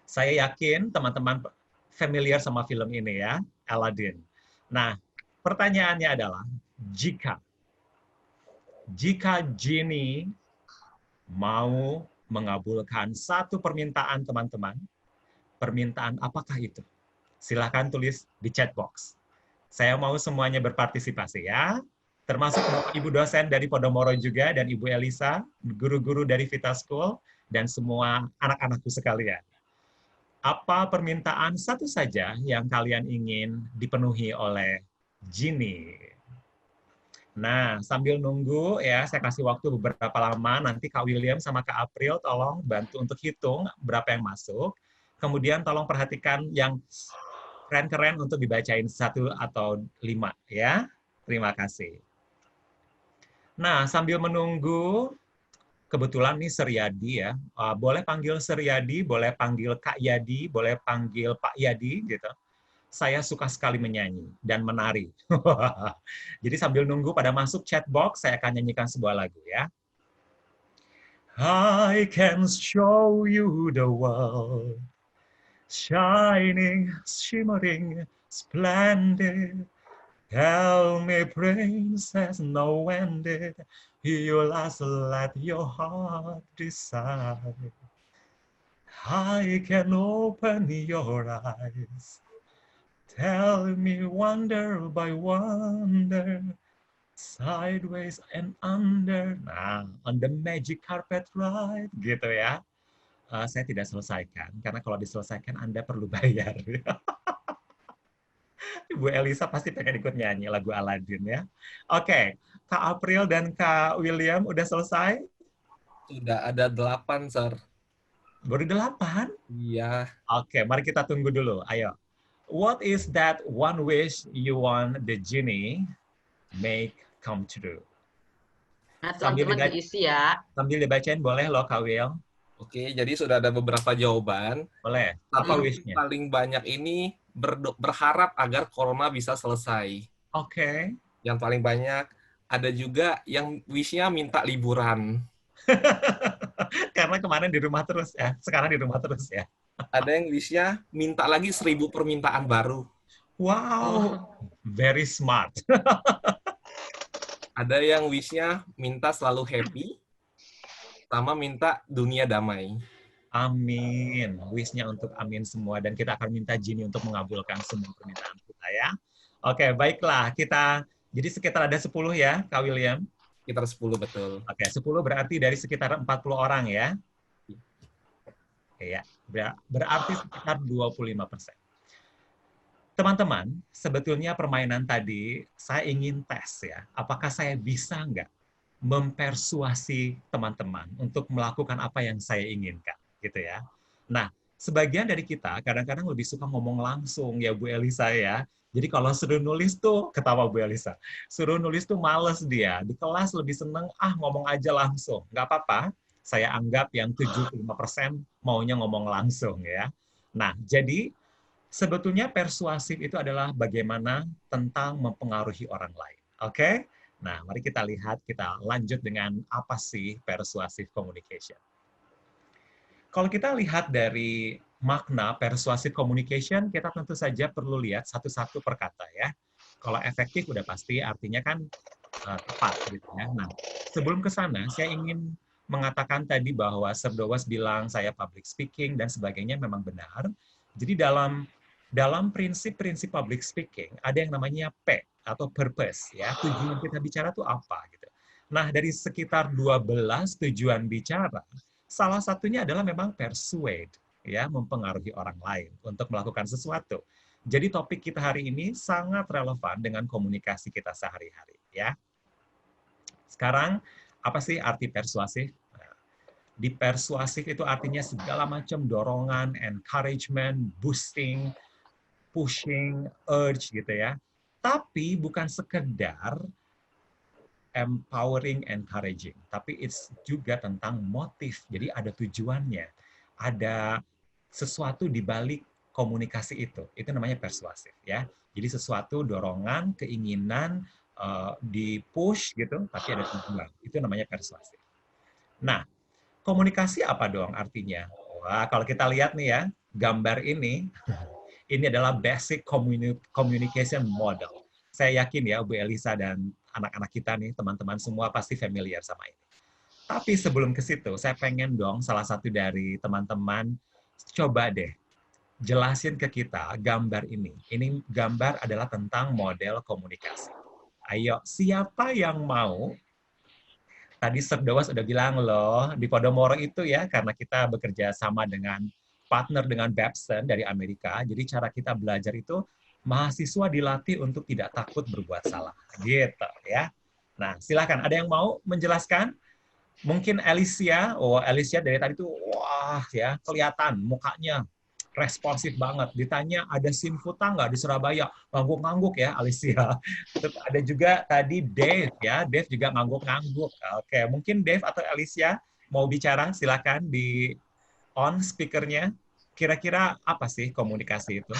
Saya yakin teman-teman familiar sama film ini ya, Aladdin. Nah, pertanyaannya adalah jika Genie mau mengabulkan satu permintaan teman-teman. Permintaan apakah itu? Silahkan tulis di chat box. Saya mau semuanya berpartisipasi ya. Termasuk Bapak Ibu dosen dari Podomoro juga, dan Ibu Elisa, guru-guru dari Vita School, dan semua anak-anakku sekalian. Apa permintaan satu saja yang kalian ingin dipenuhi oleh Ginny? Nah, sambil nunggu ya, saya kasih waktu beberapa lama, nanti Kak William sama Kak April tolong bantu untuk hitung berapa yang masuk. Kemudian tolong perhatikan yang keren-keren untuk dibacain 1 atau 5 ya. Terima kasih. Nah, sambil menunggu, kebetulan nih Suryadi ya, boleh panggil Suryadi, boleh panggil Kak Yadi, boleh panggil Pak Yadi gitu. Saya suka sekali menyanyi dan menari. Jadi sambil nunggu pada masuk chat box, saya akan nyanyikan sebuah lagu ya. I can show you the world, shining, shimmering, splendid. Tell me, princess, no ended, you last let your heart decide. I can open your eyes, tell me wonder by wonder, sideways and under. Nah, on the magic carpet ride, gitu ya. Saya tidak selesaikan, karena kalau diselesaikan Anda perlu bayar. Ibu Elisa pasti pengen ikut nyanyi lagu Aladdin ya. Oke, Kak April dan Kak William udah selesai? Sudah ada 8, Sir. Baru 8? Iya. Oke, mari kita tunggu dulu. Ayo. What is that one wish you want the genie make come true? Nah, teman-teman diisi ya. Sambil dibacain boleh loh, Kak Will. Oke, jadi sudah ada beberapa jawaban. Boleh. Apa wishnya? Paling banyak ini berharap agar corona bisa selesai. Oke. Yang paling banyak. Ada juga yang wishnya minta liburan. Karena kemarin di rumah terus ya. Sekarang di rumah terus ya. Ada yang wishnya minta lagi 1000 permintaan baru. Wow, very smart. Ada yang wishnya minta selalu happy, sama minta dunia damai. Amin. Wishnya untuk amin semua. Dan kita akan minta Ginny untuk mengabulkan semua permintaan kita ya. Oke, baiklah. Jadi sekitar ada 10 ya, Kak William? Sekitar 10, betul. Oke, 10 berarti dari sekitar 40 orang ya? Iya, berarti sekitar 25%. Teman-teman, sebetulnya permainan tadi saya ingin tes ya. Apakah saya bisa nggak mempersuasi teman-teman untuk melakukan apa yang saya inginkan, gitu ya. Nah, sebagian dari kita kadang-kadang lebih suka ngomong langsung ya Bu Elisa ya. Jadi kalau suruh nulis tuh, ketawa Bu Elisa, suruh nulis tuh males dia. Di kelas lebih seneng, ngomong aja langsung. Nggak apa-apa, saya anggap yang 75% maunya ngomong langsung ya. Nah, jadi sebetulnya persuasif itu adalah bagaimana tentang mempengaruhi orang lain. Oke? Nah, mari kita lihat, kita lanjut dengan apa sih persuasive communication. Kalau kita lihat dari makna persuasive communication, kita tentu saja perlu lihat satu-satu per kata ya. Kalau efektif udah pasti artinya kan tepat gitu ya. Nah, sebelum ke sana, saya ingin mengatakan tadi bahwa Sir Dowas bilang saya public speaking dan sebagainya memang benar. Jadi dalam prinsip-prinsip public speaking ada yang namanya P atau purpose ya. Tujuan kita bicara tuh apa gitu. Nah, dari sekitar 12 tujuan bicara, salah satunya adalah memang persuade ya, mempengaruhi orang lain untuk melakukan sesuatu. Jadi topik kita hari ini sangat relevan dengan komunikasi kita sehari-hari ya. Sekarang apa sih arti persuasif? Di persuasif itu artinya segala macam dorongan, encouragement, boosting, pushing, urge gitu ya. Tapi bukan sekedar empowering, encouraging, tapi it's juga tentang motif. Jadi ada tujuannya, ada sesuatu di balik komunikasi itu. Itu namanya persuasif ya. Jadi sesuatu dorongan, keinginan di push gitu, tapi ada tujuan. Itu namanya persuasif. Nah, komunikasi apa dong artinya? Wah, kalau kita lihat nih ya, gambar ini adalah basic communication model. Saya yakin ya, Bu Elisa dan anak-anak kita nih, teman-teman semua pasti familiar sama ini. Tapi sebelum ke situ, saya pengen dong salah satu dari teman-teman coba deh jelasin ke kita gambar ini. Ini gambar adalah tentang model komunikasi. Ayo, siapa yang mau? Tadi Serdowas udah bilang loh, di Podomoro itu ya, karena kita bekerja sama dengan partner dengan Babson dari Amerika, jadi cara kita belajar itu mahasiswa dilatih untuk tidak takut berbuat salah. Gitu ya. Nah, silakan. Ada yang mau menjelaskan? Mungkin Alicia, Alicia dari tadi tuh, wah ya, kelihatan mukanya responsif banget. Ditanya ada Sinfuta nggak di Surabaya? Ngangguk-ngangguk ya, Alicia. Terus ada juga tadi Dave ya, Dave juga ngangguk-ngangguk. Oke, mungkin Dave atau Alicia mau bicara, silakan di on speakernya. Kira-kira apa sih komunikasi itu?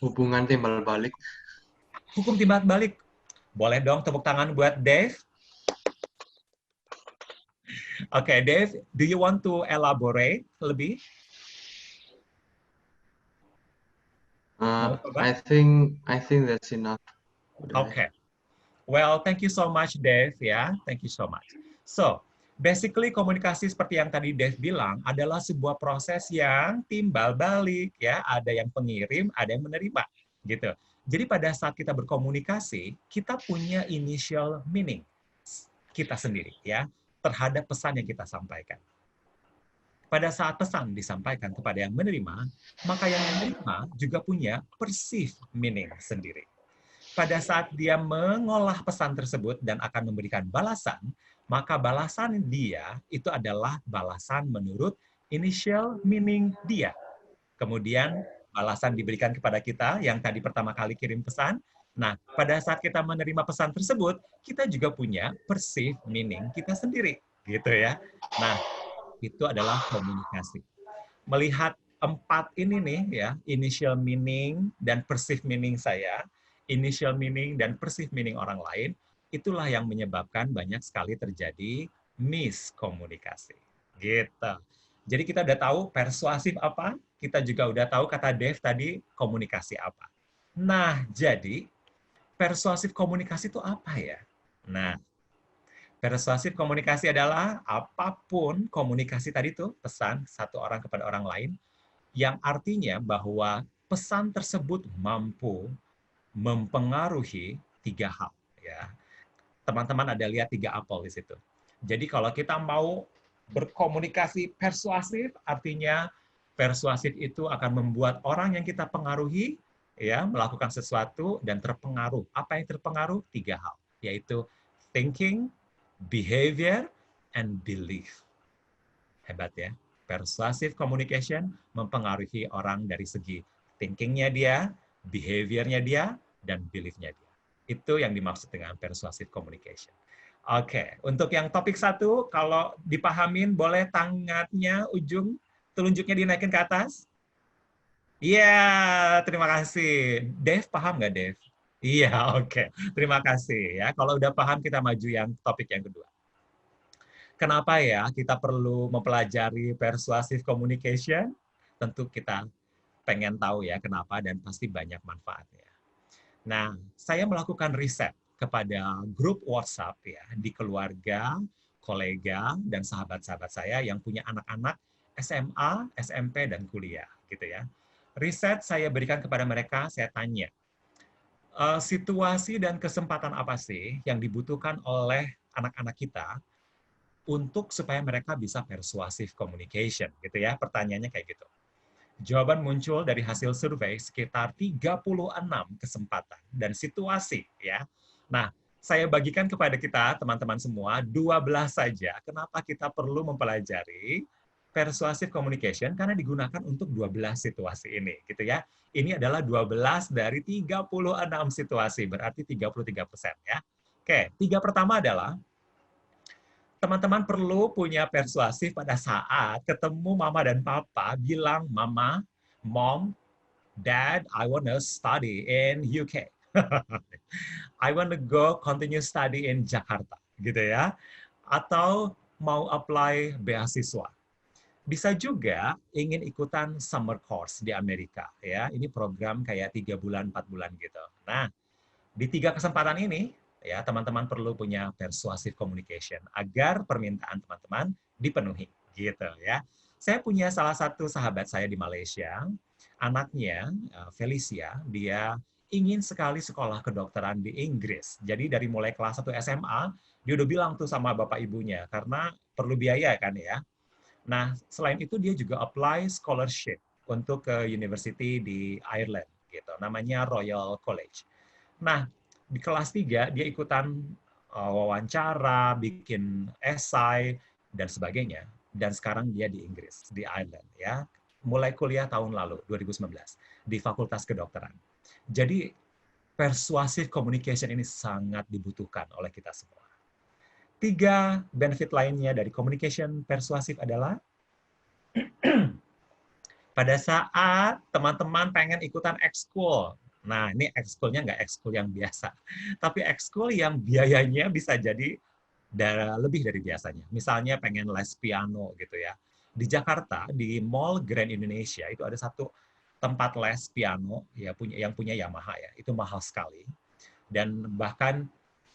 Hubungan timbal balik. Hukum timbal balik. Boleh dong tepuk tangan buat Dave. Oke, Dave, do you want to elaborate lebih? I think that's enough. Okay. Well, thank you so much, Dave. Ya, thank you so much. So, basically komunikasi seperti yang tadi Dave bilang adalah sebuah proses yang timbal balik. Ya, ada yang pengirim, ada yang menerima, gitu. Jadi pada saat kita berkomunikasi, kita punya initial meaning kita sendiri, ya, terhadap pesan yang kita sampaikan. Pada saat pesan disampaikan kepada yang menerima, maka yang menerima juga punya perceived meaning sendiri. Pada saat dia mengolah pesan tersebut dan akan memberikan balasan, maka balasan dia itu adalah balasan menurut initial meaning dia. Kemudian balasan diberikan kepada kita yang tadi pertama kali kirim pesan. Nah, pada saat kita menerima pesan tersebut, kita juga punya perceived meaning kita sendiri, gitu ya. Nah, itu adalah komunikasi. Melihat 4 ini nih ya, initial meaning dan perceived meaning saya, initial meaning dan perceived meaning orang lain, itulah yang menyebabkan banyak sekali terjadi miskomunikasi. Gitu. Jadi kita udah tahu persuasif apa, kita juga udah tahu kata Dave tadi komunikasi apa. Nah, jadi persuasif komunikasi itu apa ya? Nah, persuasif komunikasi adalah apapun komunikasi tadi tuh, pesan satu orang kepada orang lain, yang artinya bahwa pesan tersebut mampu mempengaruhi 3 hal. Ya. Teman-teman ada lihat 3 apel di situ. Jadi kalau kita mau berkomunikasi persuasif, artinya persuasif itu akan membuat orang yang kita pengaruhi ya melakukan sesuatu dan terpengaruh. Apa yang terpengaruh? 3 hal, yaitu thinking, behavior, and belief. Hebat ya. Persuasive communication mempengaruhi orang dari segi thinking-nya dia, behavior-nya dia, dan belief-nya dia. Itu yang dimaksud dengan persuasive communication. Oke, untuk yang topik 1, kalau dipahamin boleh tangannya ujung telunjuknya dinaikin ke atas. Iya, terima kasih. Dave, paham nggak, Dave? Iya, oke. Terima kasih ya. Kalau udah paham, kita maju yang topik yang kedua. Kenapa ya kita perlu mempelajari persuasive communication? Tentu kita pengen tahu ya kenapa dan pasti banyak manfaatnya. Nah, saya melakukan riset kepada grup WhatsApp ya di keluarga, kolega, dan sahabat-sahabat saya yang punya anak-anak SMA, SMP, dan kuliah gitu ya. Riset saya berikan kepada mereka, saya tanya, situasi dan kesempatan apa sih yang dibutuhkan oleh anak-anak kita untuk supaya mereka bisa persuasive communication gitu ya. Pertanyaannya kayak gitu. Jawaban muncul dari hasil survei sekitar 36 kesempatan dan situasi ya. Nah, saya bagikan kepada kita teman-teman semua 12 saja. Kenapa kita perlu mempelajari persuasive communication? Karena digunakan untuk 12 situasi ini gitu ya. Ini adalah 12 dari 36 situasi, berarti 33% ya. Oke, 3 pertama adalah teman-teman perlu punya persuasif pada saat ketemu mama dan papa bilang, mama, mom, dad, I want to study in UK. I want to go continue study in Jakarta, gitu ya. Atau mau apply beasiswa. Bisa juga ingin ikutan summer course di Amerika, ya. Ini program kayak 3 bulan, 4 bulan gitu. Nah, di 3 kesempatan ini, Ya, teman-teman perlu punya persuasive communication agar permintaan teman-teman dipenuhi, gitu ya. Saya punya salah satu sahabat saya di Malaysia, anaknya Felicia, dia ingin sekali sekolah kedokteran di Inggris. Jadi dari mulai kelas 1 SMA, dia udah bilang tuh sama bapak ibunya, karena perlu biaya kan ya. Nah, selain itu dia juga apply scholarship untuk ke university di Ireland, gitu. Namanya Royal College. Nah, di kelas 3 dia ikutan wawancara, bikin esai, dan sebagainya. Dan sekarang dia di Inggris, di Ireland, ya. Mulai kuliah tahun lalu, 2019, di Fakultas Kedokteran. Jadi, persuasive communication ini sangat dibutuhkan oleh kita semua. 3 benefit lainnya dari communication persuasif adalah pada saat teman-teman pengen ikutan ekskul. Nah, ini ekskulnya nggak ekskul yang biasa, tapi ekskul yang biayanya bisa jadi lebih dari biasanya. Misalnya pengen les piano gitu ya. Di Jakarta, di Mall Grand Indonesia, itu ada satu tempat les piano ya, yang punya Yamaha ya. Itu mahal sekali. Dan bahkan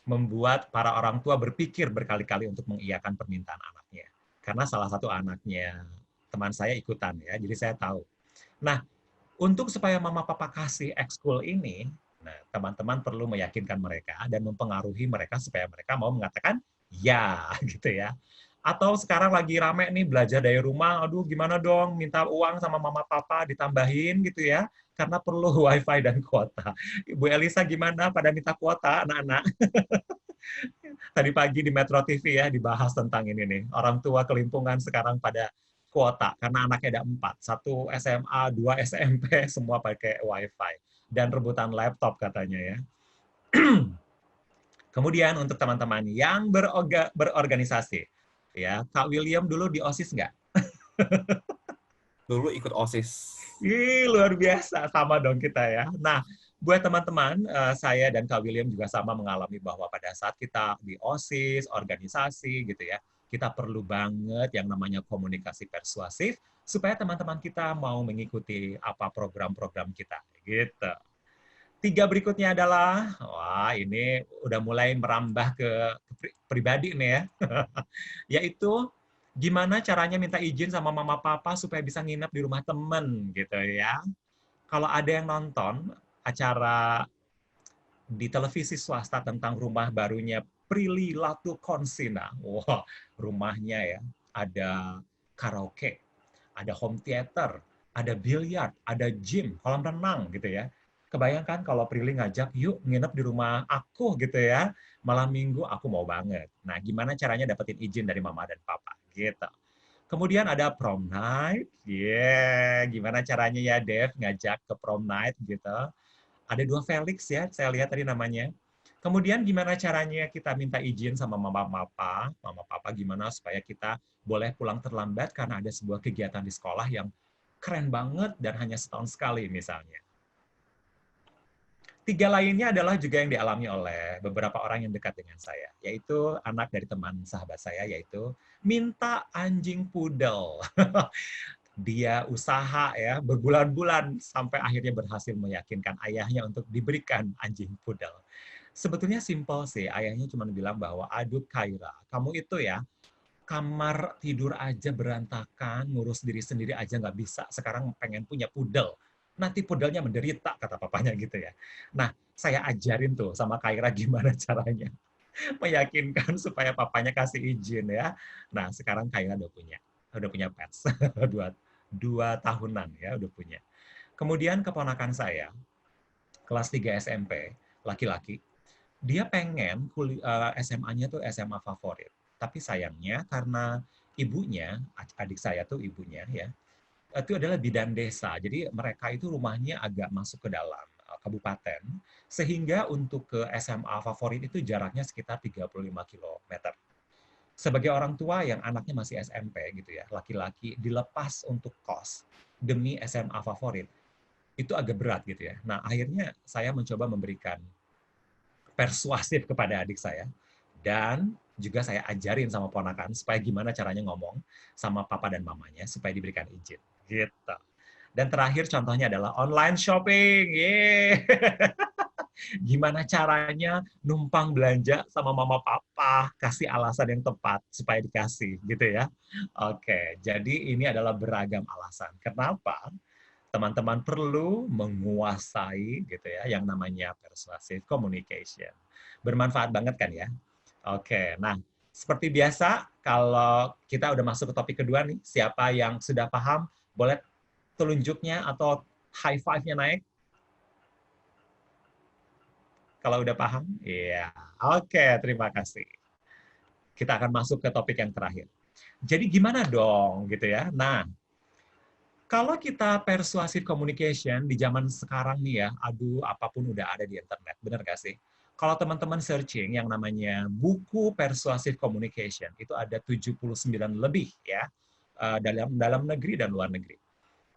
membuat para orang tua berpikir berkali-kali untuk mengiyakan permintaan anaknya. Karena salah satu anaknya teman saya ikutan ya, jadi saya tahu. Nah, untuk supaya mama papa kasih ekskul ini, nah teman-teman perlu meyakinkan mereka dan mempengaruhi mereka supaya mereka mau mengatakan ya, gitu ya. Atau sekarang lagi rame nih belajar dari rumah, aduh gimana dong, minta uang sama mama papa ditambahin gitu ya, karena perlu wifi dan kuota. Ibu Elisa gimana pada minta kuota anak-anak? Tadi pagi di Metro TV ya dibahas tentang ini nih, orang tua kelimpungan sekarang pada kuota karena anaknya ada 4, 1 SMA, 2 SMP, semua pakai wifi dan rebutan laptop katanya ya. Kemudian untuk teman-teman yang berorganisasi, ya Kak William dulu di OSIS nggak? Dulu ikut OSIS. Ih, luar biasa, sama dong kita ya. Nah, buat teman-teman, saya dan Kak William juga sama mengalami bahwa pada saat kita di OSIS, organisasi gitu ya, kita perlu banget yang namanya komunikasi persuasif supaya teman-teman kita mau mengikuti apa program-program kita gitu. 3 berikutnya adalah, wah ini udah mulai merambah ke pribadi nih ya, yaitu gimana caranya minta izin sama mama papa supaya bisa nginep di rumah temen gitu ya. Kalau ada yang nonton acara di televisi swasta tentang rumah barunya Prilly Latuconsina. Wah, rumahnya ya, ada karaoke, ada home theater, ada biliar, ada gym, kolam renang gitu ya. Kebayangkan kalau Prilly ngajak, yuk nginep di rumah aku gitu ya, malam minggu aku mau banget. Nah, gimana caranya dapetin izin dari mama dan papa gitu. Kemudian ada prom night, gimana caranya ya Dev ngajak ke prom night gitu. Ada 2 Felix ya, saya lihat tadi namanya. Kemudian gimana caranya kita minta izin sama mama papa gimana supaya kita boleh pulang terlambat karena ada sebuah kegiatan di sekolah yang keren banget dan hanya setahun sekali misalnya. 3 lainnya adalah juga yang dialami oleh beberapa orang yang dekat dengan saya, yaitu anak dari teman sahabat saya, yaitu minta anjing poodle. Dia usaha ya berbulan-bulan sampai akhirnya berhasil meyakinkan ayahnya untuk diberikan anjing poodle. Sebetulnya simpel sih, ayahnya cuma bilang bahwa, aduh Kaira, kamu itu ya kamar tidur aja berantakan, ngurus diri sendiri aja nggak bisa, sekarang pengen punya poodle. Nanti poodle-nya menderita, kata papanya gitu ya. Nah, saya ajarin tuh sama Kaira gimana caranya meyakinkan supaya papanya kasih izin ya. Nah, sekarang Kaira udah punya pets, 2 tahunan ya udah punya. Kemudian keponakan saya, kelas 3 SMP, laki-laki, dia pengen SMA-nya tuh SMA favorit. Tapi sayangnya karena ibunya, adik saya tuh ibunya ya, itu adalah bidan desa. Jadi mereka itu rumahnya agak masuk ke dalam kabupaten, sehingga untuk ke SMA favorit itu jaraknya sekitar 35 km. Sebagai orang tua yang anaknya masih SMP gitu ya, laki-laki dilepas untuk kos demi SMA favorit, itu agak berat gitu ya. Nah, akhirnya saya mencoba memberikan persuasif kepada adik saya, dan juga saya ajarin sama ponakan supaya gimana caranya ngomong sama papa dan mamanya supaya diberikan izin. Gitu. Dan terakhir contohnya adalah online shopping. gimana caranya numpang belanja sama mama papa, kasih alasan yang tepat supaya dikasih, gitu ya. Oke, jadi ini adalah beragam alasan. Kenapa? Teman-teman perlu menguasai gitu ya yang namanya persuasive communication. Bermanfaat banget kan ya? Oke, nah seperti biasa kalau kita udah masuk ke topik kedua nih, siapa yang sudah paham boleh telunjuknya atau high five-nya naik. Kalau udah paham? Iya. Oke, terima kasih. Kita akan masuk ke topik yang terakhir. Jadi gimana dong gitu ya? Nah, kalau kita persuasive communication di zaman sekarang nih ya, aduh apapun udah ada di internet, bener gak sih? Kalau teman-teman searching yang namanya buku persuasive communication, itu ada 79 lebih ya, dalam negeri dan luar negeri.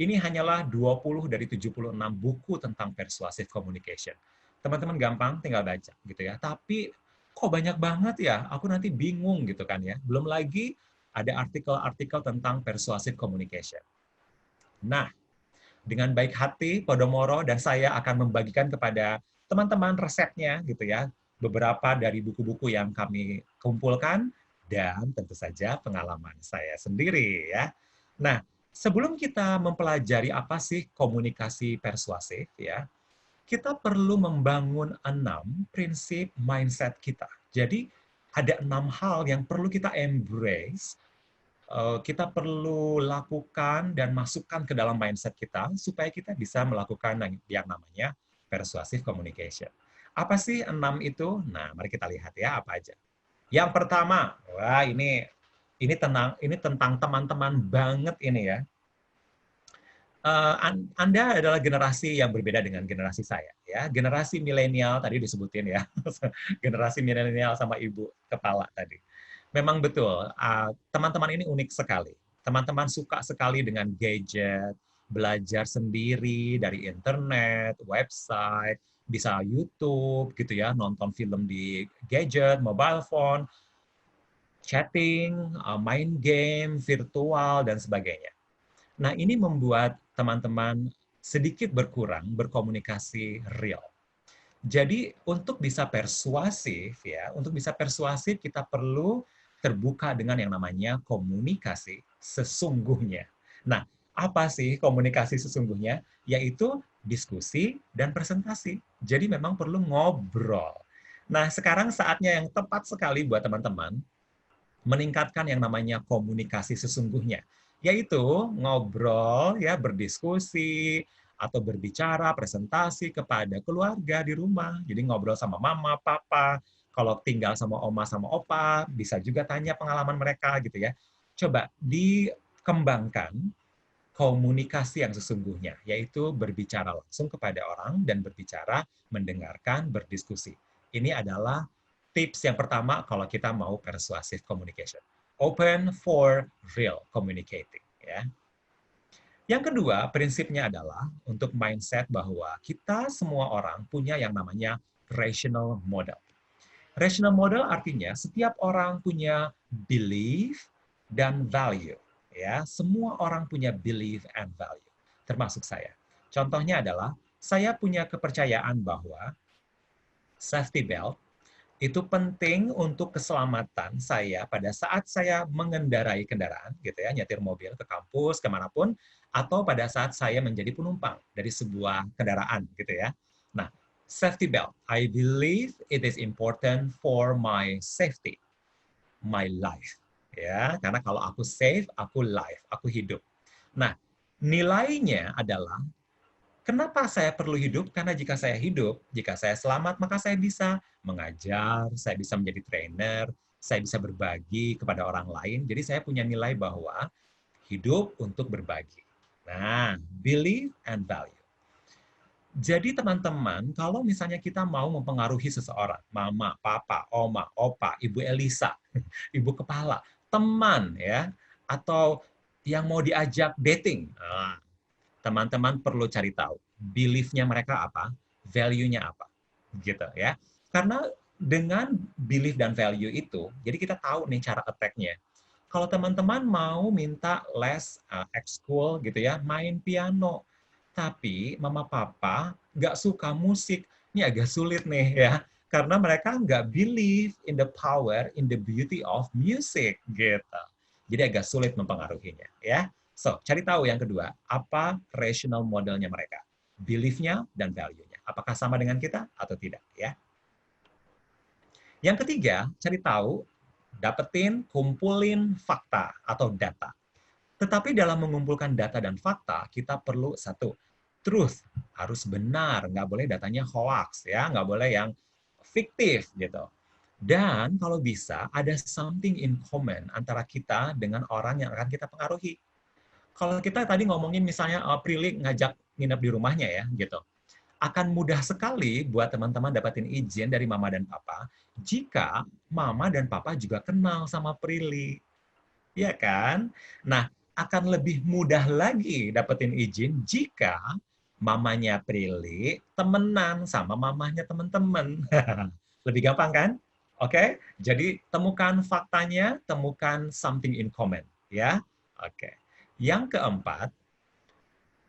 Ini hanyalah 20 dari 76 buku tentang persuasive communication. Teman-teman gampang tinggal baca gitu ya. Tapi kok banyak banget ya, aku nanti bingung gitu kan ya. Belum lagi ada artikel-artikel tentang persuasive communication. Nah, dengan baik hati, Podomoro dan saya akan membagikan kepada teman-teman resepnya gitu ya, beberapa dari buku-buku yang kami kumpulkan dan tentu saja pengalaman saya sendiri ya. Nah, sebelum kita mempelajari apa sih komunikasi persuasif ya, kita perlu membangun 6 prinsip mindset kita. Jadi ada 6 hal yang perlu kita embrace, kita perlu lakukan dan masukkan ke dalam mindset kita supaya kita bisa melakukan yang namanya persuasive communication. Apa sih 6 itu? Nah, mari kita lihat ya apa aja. Yang pertama, wah ini tentang teman-teman banget ini ya. Anda adalah generasi yang berbeda dengan generasi saya ya. Generasi milenial tadi disebutin ya. Generasi milenial sama ibu kepala tadi. Memang betul, teman-teman ini unik sekali. Teman-teman suka sekali dengan gadget, belajar sendiri dari internet, website, bisa YouTube gitu ya, nonton film di gadget, mobile phone, chatting, main game, virtual, dan sebagainya. Nah, ini membuat teman-teman sedikit berkurang berkomunikasi real. Jadi, untuk bisa persuasif ya, kita perlu terbuka dengan yang namanya komunikasi sesungguhnya. Nah, apa sih komunikasi sesungguhnya? Yaitu diskusi dan presentasi. Jadi memang perlu ngobrol. Nah, sekarang saatnya yang tepat sekali buat teman-teman meningkatkan yang namanya komunikasi sesungguhnya, yaitu ngobrol ya, berdiskusi atau berbicara presentasi kepada keluarga di rumah. Jadi ngobrol sama mama, papa, kalau tinggal sama oma sama opa, bisa juga tanya pengalaman mereka gitu ya. Coba dikembangkan komunikasi yang sesungguhnya, yaitu berbicara langsung kepada orang dan berbicara, mendengarkan, berdiskusi. Ini adalah tips yang pertama kalau kita mau persuasive communication. Open for real communicating. Ya. Yang kedua, prinsipnya adalah untuk mindset bahwa kita semua orang punya yang namanya rational model. Rational model artinya setiap orang punya belief dan value. Ya, semua orang punya belief and value, termasuk saya. Contohnya adalah saya punya kepercayaan bahwa safety belt itu penting untuk keselamatan saya pada saat saya mengendarai kendaraan, gitu ya, nyetir mobil ke kampus, kemanapun, atau pada saat saya menjadi penumpang dari sebuah kendaraan, gitu ya. Nah, safety belt, I believe it is important for my safety, my life, ya, karena kalau aku safe, aku life, aku hidup. Nah, nilainya adalah kenapa saya perlu hidup? Karena jika saya hidup, jika saya selamat, maka saya bisa mengajar, saya bisa menjadi trainer, saya bisa berbagi kepada orang lain. Jadi saya punya nilai bahwa hidup untuk berbagi. Nah, belief and value. Jadi teman-teman, kalau misalnya kita mau mempengaruhi seseorang, mama, papa, oma, opa, ibu Elisa, ibu kepala, teman ya, atau yang mau diajak dating, teman-teman perlu cari tahu belief-nya mereka apa, value-nya apa, gitu ya. Karena dengan belief dan value itu, jadi kita tahu nih cara attack-nya. Kalau teman-teman mau minta les ekskul gitu ya, main piano, tapi mama papa nggak suka musik, Ini agak sulit nih ya, karena mereka nggak believe in the power, in the beauty of music gitu. Jadi agak sulit mempengaruhinya ya. So, cari tahu yang kedua, apa rational modelnya mereka, belief-nya dan value-nya. Apakah sama dengan kita atau tidak ya. Yang ketiga, cari tahu, dapetin, kumpulin fakta atau data. Tetapi dalam mengumpulkan data dan fakta, kita perlu satu, truth, harus benar, nggak boleh datanya hoax, ya, nggak boleh yang fiktif gitu. Dan kalau bisa, ada something in common antara kita dengan orang yang akan kita pengaruhi. Kalau kita tadi ngomongin misalnya Prilly ngajak nginep di rumahnya ya, gitu. Akan mudah sekali buat teman-teman dapatin izin dari mama dan papa jika mama dan papa juga kenal sama Prilly. Iya kan? Nah, akan lebih mudah lagi dapetin izin jika mamanya Prilly temenan sama mamanya teman-teman. Lebih gampang kan? Oke, jadi temukan faktanya, temukan something in common. Ya, oke. Yang keempat,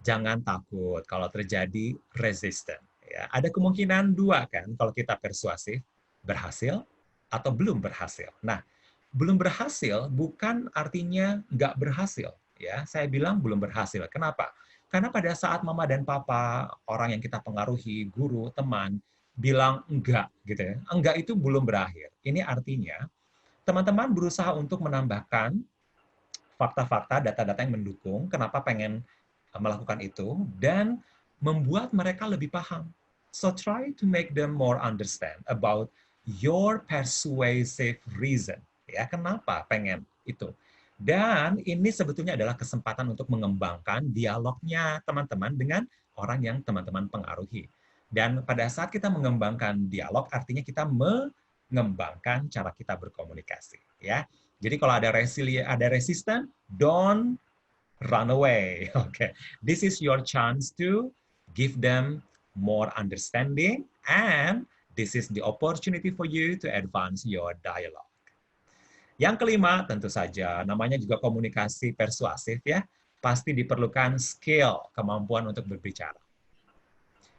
jangan takut kalau terjadi resisten. Ya, ada kemungkinan dua kan kalau kita persuasif, berhasil atau belum berhasil. Nah, belum berhasil bukan artinya nggak berhasil. Ya, saya bilang belum berhasil. Kenapa? Karena pada saat mama dan papa, orang yang kita pengaruhi, guru, teman, bilang enggak, gitu ya. Enggak itu belum berakhir. Ini artinya teman-teman berusaha untuk menambahkan fakta-fakta, data-data yang mendukung kenapa pengen melakukan itu dan membuat mereka lebih paham. So try to make them more understand about your persuasive reason. Ya, kenapa pengen itu. Dan ini sebetulnya adalah kesempatan untuk mengembangkan dialognya teman-teman dengan orang yang teman-teman pengaruhi. Dan pada saat kita mengembangkan dialog, artinya kita mengembangkan cara kita berkomunikasi. Ya, jadi kalau ada resisten, don't run away. Okay, this is your chance to give them more understanding, and this is the opportunity for you to advance your dialogue. Yang kelima, tentu saja, namanya juga komunikasi persuasif ya, pasti diperlukan skill, kemampuan untuk berbicara.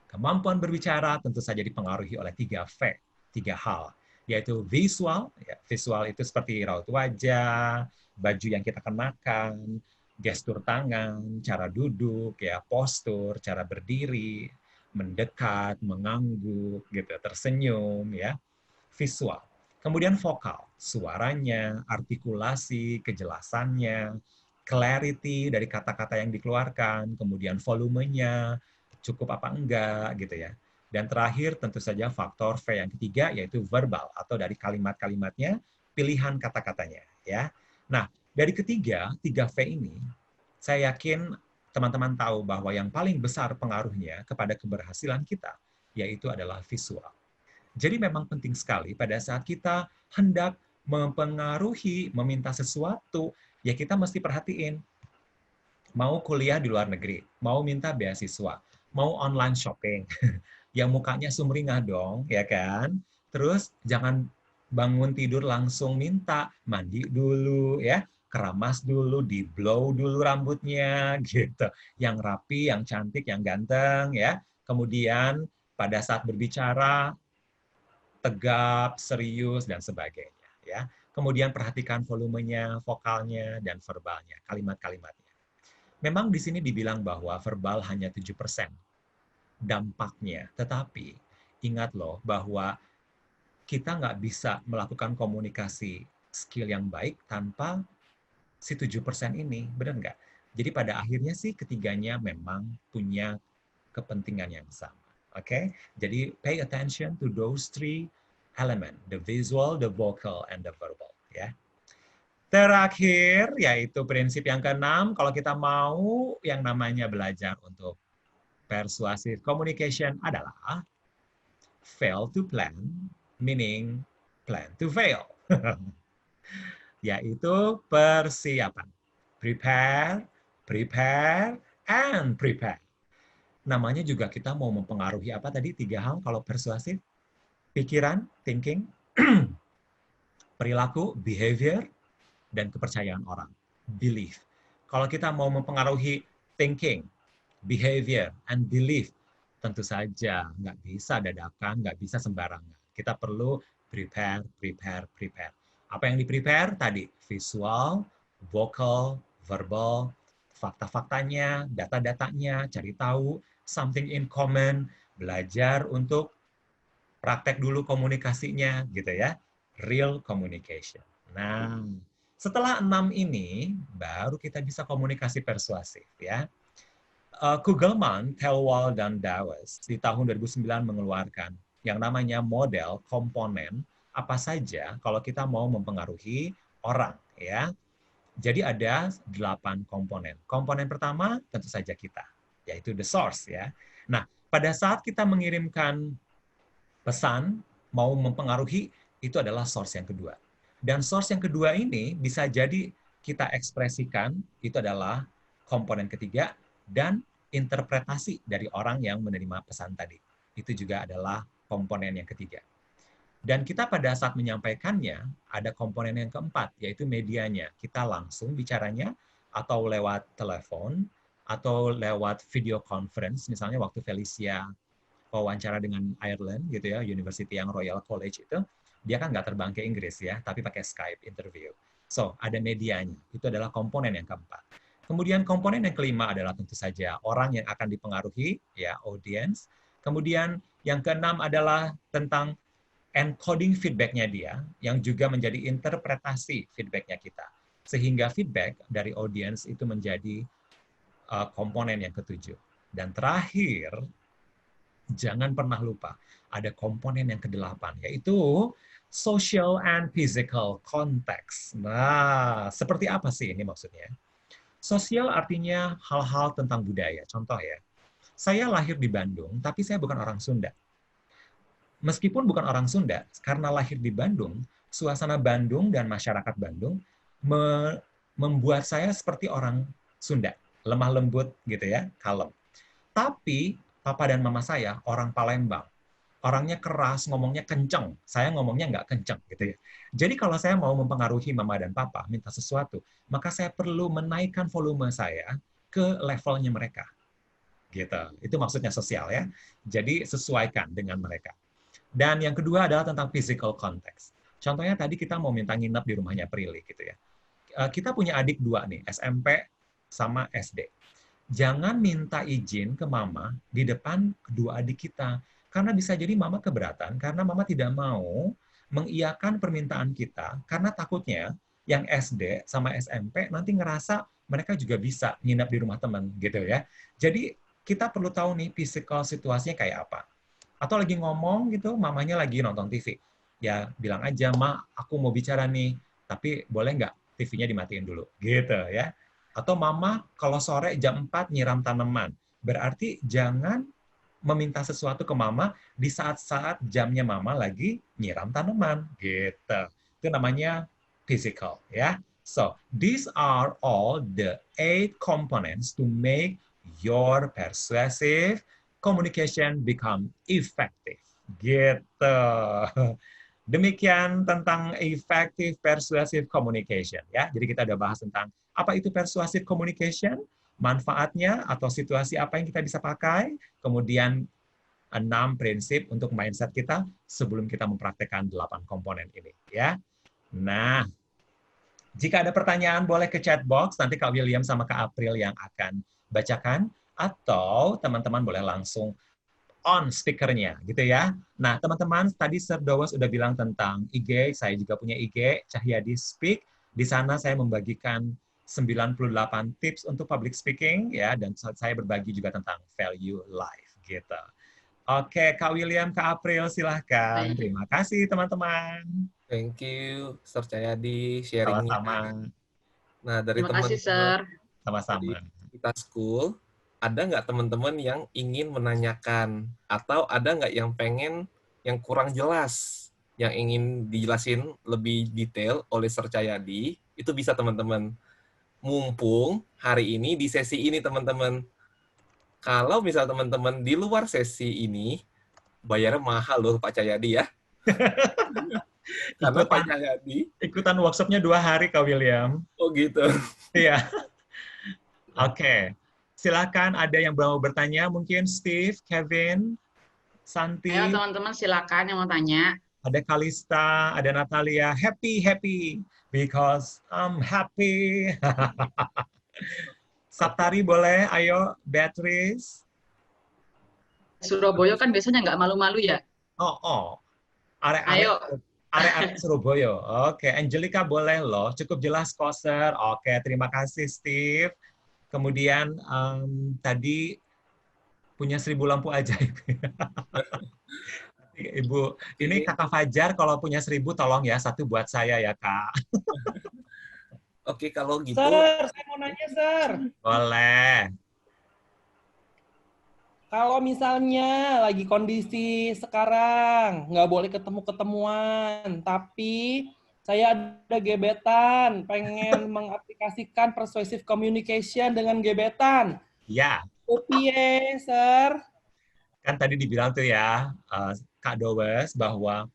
Kemampuan berbicara tentu saja dipengaruhi oleh 3V, 3 hal, yaitu visual, ya, visual itu seperti raut wajah, baju yang kita kenakan, gestur tangan, cara duduk, ya, postur, cara berdiri, mendekat, mengangguk, gitu, tersenyum, ya, visual. Kemudian vokal, suaranya, artikulasi, kejelasannya, clarity dari kata-kata yang dikeluarkan, kemudian volumenya, cukup apa enggak, gitu ya. Dan terakhir tentu saja faktor V yang ketiga, yaitu verbal, atau dari kalimat-kalimatnya, pilihan kata-katanya. Ya. Nah, dari ketiga, 3V ini, saya yakin teman-teman tahu bahwa yang paling besar pengaruhnya kepada keberhasilan kita, yaitu adalah visual. Jadi memang penting sekali pada saat kita hendak mempengaruhi, meminta sesuatu, ya kita mesti perhatiin. Mau kuliah di luar negeri, mau minta beasiswa, mau online shopping, yang mukanya sumringah dong, ya kan? Terus jangan bangun tidur langsung minta, mandi dulu, ya, keramas dulu, di-blow dulu rambutnya, gitu. Yang rapi, yang cantik, yang ganteng, ya. Kemudian pada saat berbicara, tegap, serius, dan sebagainya. Ya. Kemudian perhatikan volumenya, vokalnya, dan verbalnya, kalimat-kalimatnya. Memang di sini dibilang bahwa verbal hanya 7% dampaknya. Tetapi ingat loh bahwa kita nggak bisa melakukan komunikasi skill yang baik tanpa si 7% ini. Benar nggak? Jadi pada akhirnya sih ketiganya memang punya kepentingan yang sama. Oke, jadi pay attention to those 3 element, the visual, the vocal, and the verbal. Ya. Terakhir, yaitu prinsip yang ke-6, kalau kita mau yang namanya belajar untuk persuasive communication adalah fail to plan, meaning plan to fail. Yaitu persiapan. Prepare, prepare, and prepare. Namanya juga kita mau mempengaruhi apa tadi? 3 hal kalau persuasif. Pikiran, thinking, perilaku, behavior, dan kepercayaan orang, belief. Kalau kita mau mempengaruhi thinking, behavior, and belief, Tentu saja, nggak bisa dadakan, nggak bisa sembarangan. Kita perlu prepare. Apa yang di-prepare tadi? Visual, vocal, verbal, fakta-faktanya, data-datanya, cari tahu, something in common, belajar untuk praktek dulu komunikasinya, gitu ya. Real communication. Nah, setelah 6 ini, baru kita bisa komunikasi persuasif, ya. Kugelman, Thelwall, dan Dawes di tahun 2009 mengeluarkan yang namanya model komponen apa saja kalau kita mau mempengaruhi orang, ya. Jadi ada 8 komponen. Komponen pertama tentu saja kita, yaitu the source, ya. Nah, pada saat kita mengirimkan pesan mau mempengaruhi, itu adalah source yang kedua. Dan source yang kedua ini bisa jadi kita ekspresikan, itu adalah komponen ketiga, dan interpretasi dari orang yang menerima pesan tadi. Itu juga adalah komponen yang ketiga. Dan kita pada saat menyampaikannya, ada komponen yang keempat, yaitu medianya. Kita langsung bicaranya, atau lewat telepon, atau lewat video conference, misalnya waktu Felicia wawancara dengan Ireland, gitu ya, University yang Royal College itu, dia kan nggak terbang ke Inggris ya, tapi pakai Skype interview. So, ada medianya. Itu adalah komponen yang keempat. Kemudian komponen yang kelima adalah tentu saja orang yang akan dipengaruhi, ya, audience. Kemudian yang keenam adalah tentang encoding feedback-nya dia, yang juga menjadi interpretasi feedback-nya kita. Sehingga feedback dari audience itu menjadi komponen yang ketujuh. Dan terakhir, jangan pernah lupa, ada komponen yang kedelapan, yaitu social and physical context. Nah, seperti apa sih ini maksudnya? Sosial artinya hal-hal tentang budaya. Contoh ya, saya lahir di Bandung, tapi saya bukan orang Sunda. Meskipun bukan orang Sunda, karena lahir di Bandung, suasana Bandung dan masyarakat Bandung membuat saya seperti orang Sunda. Lemah lembut gitu ya, kalem. Tapi papa dan mama saya orang Palembang. Orangnya keras, ngomongnya kenceng. Saya ngomongnya nggak kenceng gitu ya. Jadi kalau saya mau mempengaruhi mama dan papa, minta sesuatu, maka saya perlu menaikkan volume saya ke levelnya mereka. Gitu. Itu maksudnya sosial ya. Jadi sesuaikan dengan mereka. Dan yang kedua adalah tentang physical context. Contohnya tadi kita mau minta nginep di rumahnya Prilly gitu ya. Kita punya adik 2 nih, SMP sama SD. Jangan minta izin ke mama di depan kedua adik kita. Karena bisa jadi mama keberatan, karena mama tidak mau mengiyakan permintaan kita, karena takutnya yang SD sama SMP nanti ngerasa mereka juga bisa nginep di rumah teman, gitu ya. Jadi kita perlu tahu nih physical situasinya kayak apa. Atau lagi ngomong gitu, mamanya lagi nonton TV. Ya bilang aja, Ma, aku mau bicara nih, tapi boleh nggak TV-nya dimatiin dulu, gitu ya. Atau mama kalau sore jam 4 nyiram tanaman. Berarti jangan meminta sesuatu ke mama di saat-saat jamnya mama lagi nyiram tanaman. Gitu. Itu namanya physical. Ya. So, these are all the 8 components to make your persuasive communication become effective. Gitu. Demikian tentang effective persuasive communication. Ya. Jadi kita udah bahas tentang apa itu persuasive communication, manfaatnya atau situasi apa yang kita bisa pakai, kemudian 6 prinsip untuk mindset kita sebelum kita mempraktekkan 8 komponen ini. Ya. Nah, jika ada pertanyaan boleh ke chat box, nanti Kak William sama Kak April yang akan bacakan, atau teman-teman boleh langsung on speakernya, gitu ya. Nah, teman-teman, tadi Sir Dawes udah bilang tentang IG, saya juga punya IG, Cahyadi Speak. Di sana saya membagikan 98 tips untuk public speaking, ya, dan saya berbagi juga tentang value life, gitu. Oke, Kak William, Kak April, silahkan. Terima kasih, teman-teman. Thank you, Sir Cahyadi, sharing-nya. Sama-sama. Nah, dari Terima kasih, Sir. Sama-sama. Kita school, ada nggak teman-teman yang ingin menanyakan? Atau ada nggak yang pengen, yang kurang jelas, yang ingin dijelasin lebih detail oleh Sir Cahyadi? Itu bisa, teman-teman. Mumpung hari ini di sesi ini, teman-teman. Kalau misal teman-teman di luar sesi ini, bayarnya mahal loh Pak Cahyadi ya. Karena Pak Cahyadi ikutan workshopnya 2 hari, Kak William. Oh gitu. Iya. Oke. Silakan ada yang mau bertanya, mungkin Steve, Kevin, Santi. Ayo teman-teman silakan yang mau tanya. Ada Kalista, ada Natalia. Happy because I'm happy. Saptari boleh, ayo Beatrice. Surabaya kan biasanya nggak malu-malu ya. Oh. Ayo. Arek-arek Surabaya. Oke, Angelica boleh loh. Cukup jelas koser. Oke, terima kasih Steve. Kemudian tadi punya 1000 lampu ajaib. Ibu, ini Kakak Fajar kalau punya 1000 tolong ya, satu buat saya ya Kak. Oke, kalau gitu. Sir, saya mau nanya, Sir. Boleh. Kalau misalnya lagi kondisi sekarang, nggak boleh ketemu-ketemuan, tapi saya ada gebetan, pengen mengaplikasikan persuasive communication dengan gebetan. Ya. Oke, Sir. Kan tadi dibilang tuh ya, Kak Dowes, bahwa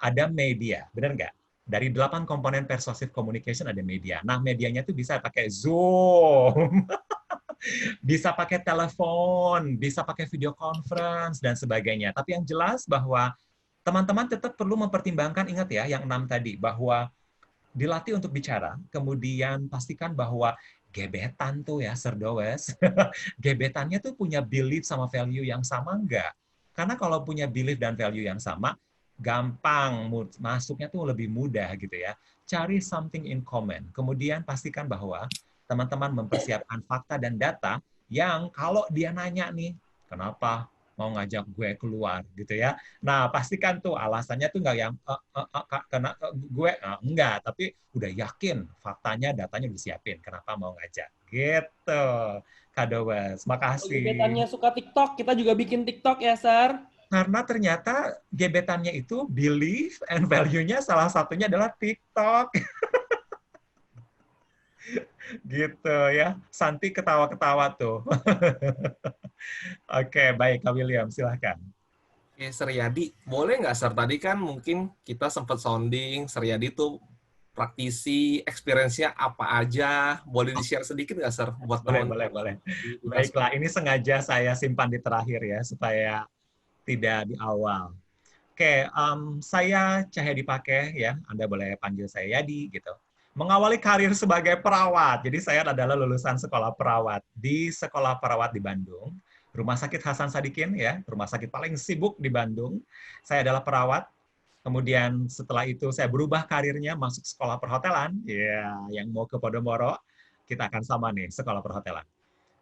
ada media, benar nggak? Dari 8 komponen persuasive communication ada media. Nah, medianya tuh bisa pakai Zoom, bisa pakai telepon, bisa pakai video conference, dan sebagainya. Tapi yang jelas bahwa teman-teman tetap perlu mempertimbangkan, ingat ya, yang 6 tadi, bahwa dilatih untuk bicara, kemudian pastikan bahwa gebetan tuh ya, Sir Dowes, gebetannya tuh punya belief sama value yang sama nggak? Karena kalau punya belief dan value yang sama, gampang masuknya tuh lebih mudah gitu ya. Cari something in common. Kemudian pastikan bahwa teman-teman mempersiapkan fakta dan data yang kalau dia nanya nih, kenapa mau ngajak gue keluar gitu ya. Nah, pastikan tuh alasannya tuh nggak yang karena gue enggak, tapi udah yakin faktanya, datanya udah siapin kenapa mau ngajak. Gitu. Kak Dowes, makasih. Gebetannya suka TikTok, kita juga bikin TikTok ya, Sir. Karena ternyata gebetannya itu belief and value-nya salah satunya adalah TikTok. Gitu ya. Santi ketawa-ketawa tuh. Oke, baik Kak William, silahkan. Oke, Sir Yadi, boleh nggak Sir? Tadi kan mungkin kita sempat sounding, Sir Yadi tuh praktisi, experience-nya apa aja. Boleh di-share sedikit nggak Sir? Buat Boleh. Baiklah, ini sengaja saya simpan di terakhir ya, supaya tidak di awal. Oke, saya Cahyadi Pakeh ya, Anda boleh panggil saya Yadi gitu. Mengawali karir sebagai perawat. Jadi saya adalah lulusan sekolah perawat di Sekolah Perawat di Bandung. Rumah Sakit Hasan Sadikin ya, rumah sakit paling sibuk di Bandung. Saya adalah perawat. Kemudian setelah itu saya berubah karirnya masuk sekolah perhotelan. Ya, yang mau ke Podomoro, kita akan sama nih, sekolah perhotelan.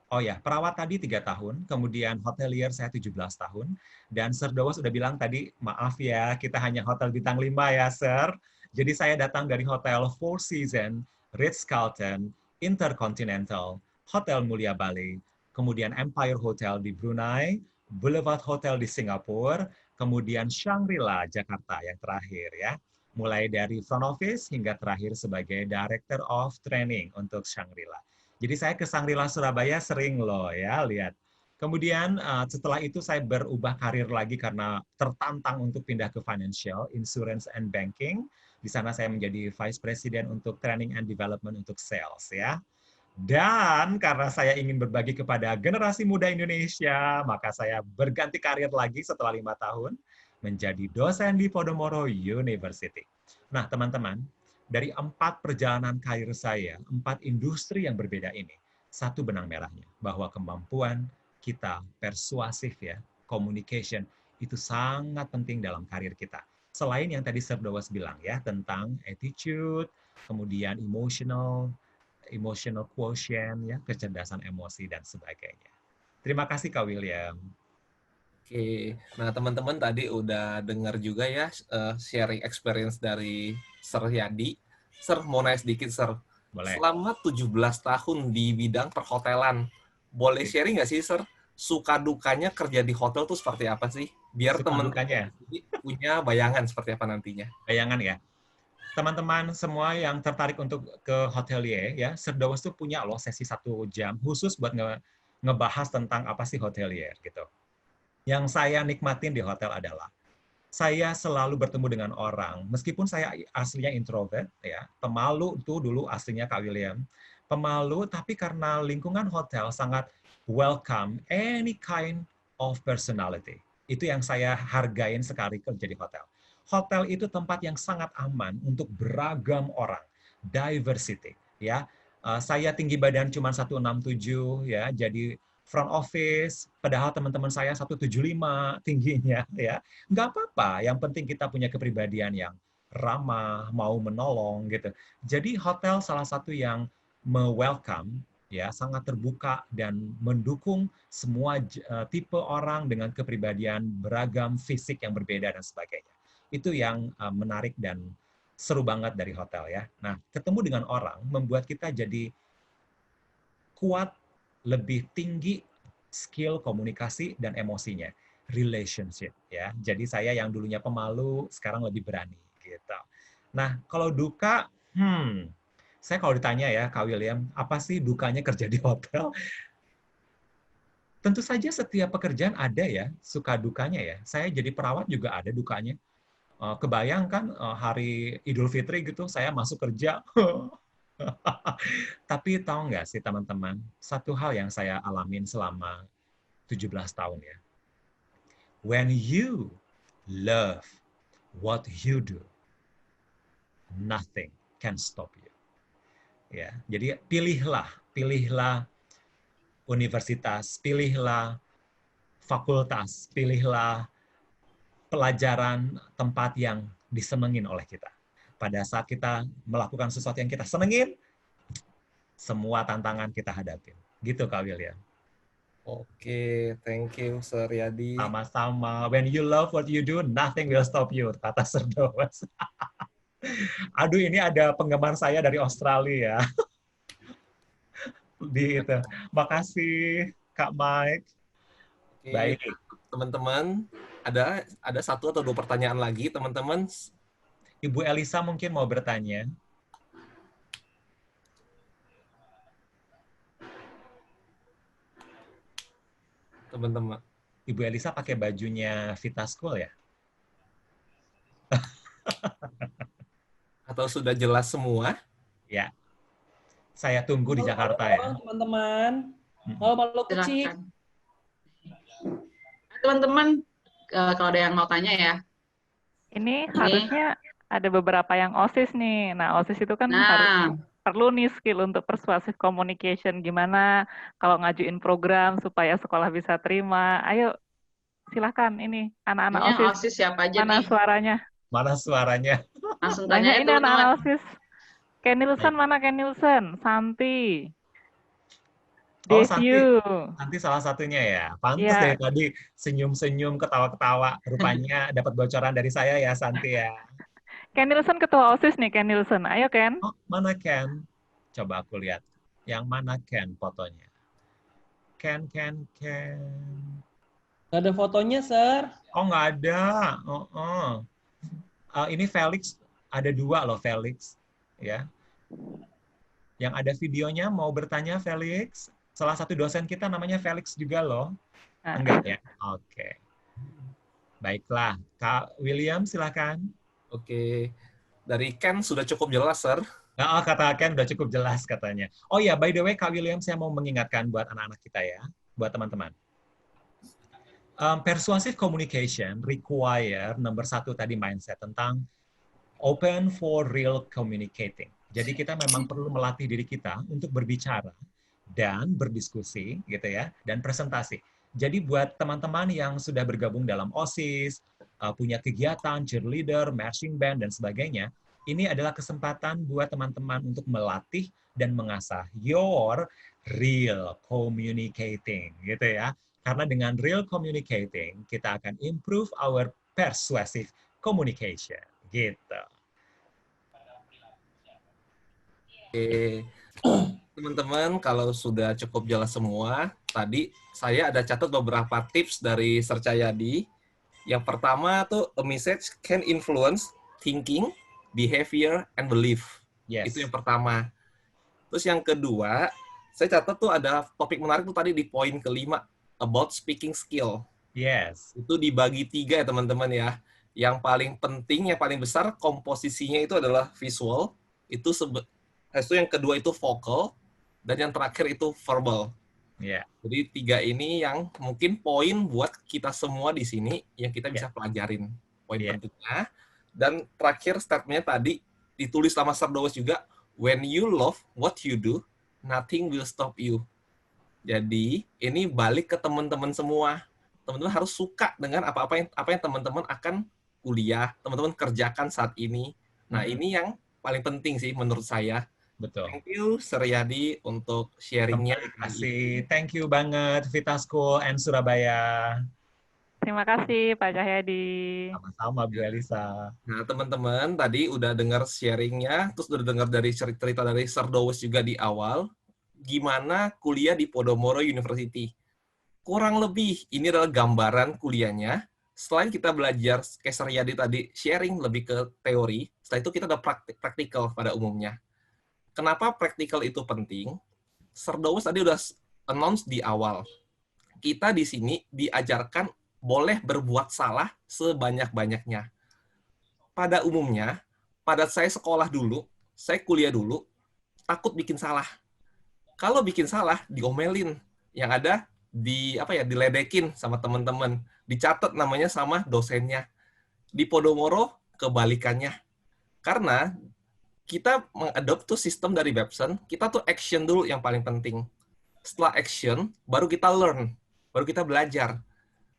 Oh ya, perawat tadi 3 tahun, kemudian hotelier saya 17 tahun, dan Sir Dowes sudah bilang tadi, maaf ya, kita hanya hotel bintang 5 ya, Sir. Jadi saya datang dari Hotel Four Seasons, Ritz-Carlton, Intercontinental, Hotel Mulia Bali, kemudian Empire Hotel di Brunei, Boulevard Hotel di Singapura, kemudian Shangri-La Jakarta yang terakhir ya. Mulai dari front office hingga terakhir sebagai Director of Training untuk Shangri-La. Jadi saya ke Shangri-La Surabaya sering loh ya, lihat. Kemudian setelah itu saya berubah karir lagi karena tertantang untuk pindah ke financial, insurance and banking. Di sana saya menjadi Vice President untuk Training and Development untuk sales ya. Dan karena saya ingin berbagi kepada generasi muda Indonesia, maka saya berganti karir lagi setelah 5 tahun menjadi dosen di Podomoro University. Nah, teman-teman, dari 4 perjalanan karir saya, 4 industri yang berbeda ini, satu benang merahnya, bahwa kemampuan kita persuasif ya, communication, itu sangat penting dalam karir kita. Selain yang tadi Sir Dowes bilang ya, tentang attitude, kemudian emotional quotient, ya, kecerdasan emosi, dan sebagainya. Terima kasih Kak William. Oke, nah teman-teman tadi udah dengar juga ya sharing experience dari Sir Yadi. Sir, mau nanya sedikit, Sir. Boleh. Selama 17 tahun di bidang perhotelan, boleh sharing nggak sih, Sir? Suka dukanya kerja di hotel tuh seperti apa sih? Biar teman-teman punya bayangan seperti apa nantinya. Bayangan ya. Teman-teman semua yang tertarik untuk ke hotelier, ya, Sir Dowes tuh punya loh sesi 1 jam khusus buat ngebahas tentang apa sih hotelier gitu. Yang saya nikmatin di hotel adalah saya selalu bertemu dengan orang. Meskipun saya aslinya introvert, ya, pemalu tuh dulu aslinya Kak William. Pemalu, tapi karena lingkungan hotel sangat welcome any kind of personality. Itu yang saya hargain sekali kerja di hotel. Hotel itu tempat yang sangat aman untuk beragam orang, diversity. Ya, saya tinggi badan cuma 167, ya, jadi front office. Padahal teman-teman saya 175 tingginya, ya, nggak apa-apa. Yang penting kita punya kepribadian yang ramah, mau menolong, gitu. Jadi hotel salah satu yang me-welcome, ya, sangat terbuka dan mendukung semua tipe orang dengan kepribadian beragam, fisik yang berbeda dan sebagainya. Itu yang menarik dan seru banget dari hotel, ya. Nah, ketemu dengan orang membuat kita jadi kuat, lebih tinggi skill komunikasi dan emosinya, relationship, ya. Jadi saya yang dulunya pemalu sekarang lebih berani, gitu. Nah, kalau duka, saya kalau ditanya ya, Kak William, apa sih dukanya kerja di hotel? Tentu saja setiap pekerjaan ada ya, suka dukanya ya. Saya jadi perawat juga ada dukanya. Kebayang kan hari Idul Fitri gitu, saya masuk kerja. Tapi tahu nggak sih teman-teman, satu hal yang saya alamin selama 17 tahun ya. When you love what you do, nothing can stop you. Ya, jadi pilihlah universitas, pilihlah fakultas, pilihlah pelajaran tempat yang disenengin oleh kita. Pada saat kita melakukan sesuatu yang kita senengin, semua tantangan kita hadapin. Gitu Kak William. Oke, thank you Sir Yadi. Sama-sama. When you love what you do, nothing will stop you, kata Sir Dowas. Aduh, ini ada penggemar saya dari Australia. Di itu. Makasih Kak Mike. Oke, baik. Teman-teman, ada satu atau dua pertanyaan lagi, teman-teman. Ibu Elisa mungkin mau bertanya. Teman-teman. Ibu Elisa pakai bajunya Vita School ya? Atau sudah jelas semua? Ya. Saya tunggu di Jakarta ya. Teman-teman. Halo makhluk kecil. Teman-teman, kalau ada yang mau tanya ya. Ini harusnya ada beberapa yang OSIS nih. Nah, OSIS itu kan harus perlu nih skill untuk persuasive communication. Gimana kalau ngajuin program supaya sekolah bisa terima. Ayo, silahkan ini anak-anak OSIS. Siapa aja mana nih? suaranya? Mana suaranya? Langsung tanya ini anak-anak OSIS. Ken Nielsen, mana Ken Nielsen? Santi. Oh, Santi salah satunya ya. Pantes dari tadi senyum-senyum, ketawa-ketawa. Rupanya dapat bocoran dari saya ya, Santi ya. Ken Nielsen ketua OSIS nih, Ken Nielsen. Ayo, Ken. Oh, mana Ken? Coba aku lihat. Yang mana Ken fotonya? Ken. Nggak ada fotonya, Sir. Oh, nggak ada. Ini Felix. Ada dua loh, Felix. Ya. Yang ada videonya, mau bertanya Felix? Salah satu dosen kita namanya Felix juga loh. Enggak ya? Oke. Baiklah. Kak William, silakan. Oke. Dari Ken sudah cukup jelas, Sir. Nah, kata Ken udah cukup jelas katanya. Oh ya, by the way, Kak William, saya mau mengingatkan buat anak-anak kita ya, buat teman-teman. Persuasive communication require, nomor 1 tadi mindset tentang open for real communicating. Jadi kita memang perlu melatih diri kita untuk berbicara dan berdiskusi gitu ya, dan presentasi. Jadi buat teman-teman yang sudah bergabung dalam OSIS, punya kegiatan, cheerleader, marching band, dan sebagainya, ini adalah kesempatan buat teman-teman untuk melatih dan mengasah your real communicating gitu ya. Karena dengan real communicating, kita akan improve our persuasive communication gitu. Oke. Teman-teman, kalau sudah cukup jelas semua, tadi saya ada catat beberapa tips dari Sir Cahyadi. Yang pertama tuh, a message can influence thinking, behavior, and belief. Yes. Itu yang pertama. Terus yang kedua, saya catat tuh ada topik menarik tuh tadi di poin kelima, about speaking skill. Yes. Itu dibagi 3 ya teman-teman ya. Yang paling penting, yang paling besar, komposisinya itu adalah visual. Itu yang kedua itu vocal. Dan yang terakhir itu verbal. Yeah. Jadi 3 ini yang mungkin poin buat kita semua di sini yang kita bisa pelajarin. Poin pentingnya. Dan terakhir statementnya tadi ditulis sama Sir Dawes juga, when you love what you do, nothing will stop you. Jadi ini balik ke teman-teman semua. Teman-teman harus suka dengan apa yang teman-teman akan kuliah, teman-teman kerjakan saat ini. Nah, ini yang paling penting sih menurut saya. Betul. Thank you, Sir Yadi, untuk sharing-nya. Terima kasih. Thank you banget, Vita School and Surabaya. Terima kasih, Pak Cahyadi. Sama-sama, Bu Elisa. Nah, teman-teman, tadi udah dengar sharing-nya, terus udah dengar dari cerita dari Sir Dawes juga di awal, gimana kuliah di Podomoro University. Kurang lebih, ini adalah gambaran kuliahnya. Selain kita belajar, kayak Sir Yadi tadi, sharing lebih ke teori, setelah itu kita ada praktikal pada umumnya. Kenapa praktikal itu penting? Sir Dawes tadi udah announce di awal. Kita di sini diajarkan boleh berbuat salah sebanyak-banyaknya. Pada umumnya, pada saya sekolah dulu, saya kuliah dulu, takut bikin salah. Kalau bikin salah, diomelin. Yang ada diledekin sama teman-teman. Dicatat namanya sama dosennya. Di Podomoro, kebalikannya. Karena kita mengadop tuh sistem dari Babson, kita tuh action dulu yang paling penting. Setelah action, baru kita learn, baru kita belajar.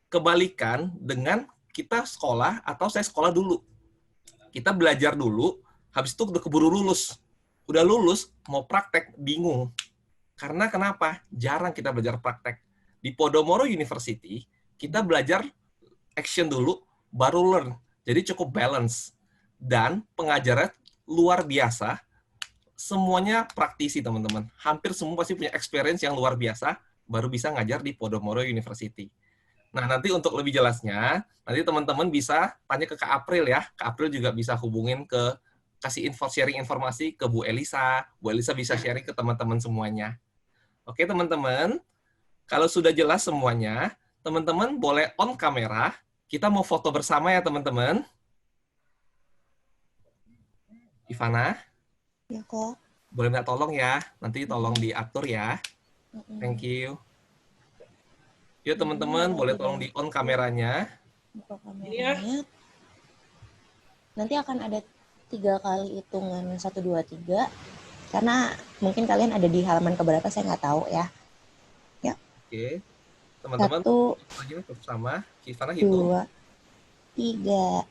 Kebalikan dengan kita sekolah atau saya sekolah dulu. Kita belajar dulu, habis itu udah keburu lulus. Udah lulus, mau praktek, bingung. Karena kenapa? Jarang kita belajar praktek. Di Podomoro University, kita belajar action dulu, baru learn. Jadi cukup balance. Dan pengajarannya luar biasa, semuanya praktisi teman-teman. Hampir semua pasti punya experience yang luar biasa, baru bisa ngajar di Podomoro University. Nah, nanti untuk lebih jelasnya, nanti teman-teman bisa tanya ke Kak April ya. Kak April juga bisa hubungin kasih sharing informasi ke Bu Elisa. Bu Elisa bisa sharing ke teman-teman semuanya. Oke teman-teman, kalau sudah jelas semuanya, teman-teman boleh on kamera. Kita mau foto bersama ya teman-teman. Ivana? Ya kok. Boleh minta tolong ya, nanti tolong diatur ya. Thank you. Yuk teman-teman, boleh tolong di on kameranya. Buka kameranya. Nanti akan ada 3 kali hitungan 1, 2, 3. Karena mungkin kalian ada di halaman keberapa, saya nggak tahu ya. Ya. Oke. Teman-teman, 1, bersama. Ivana hitung. 2, 3.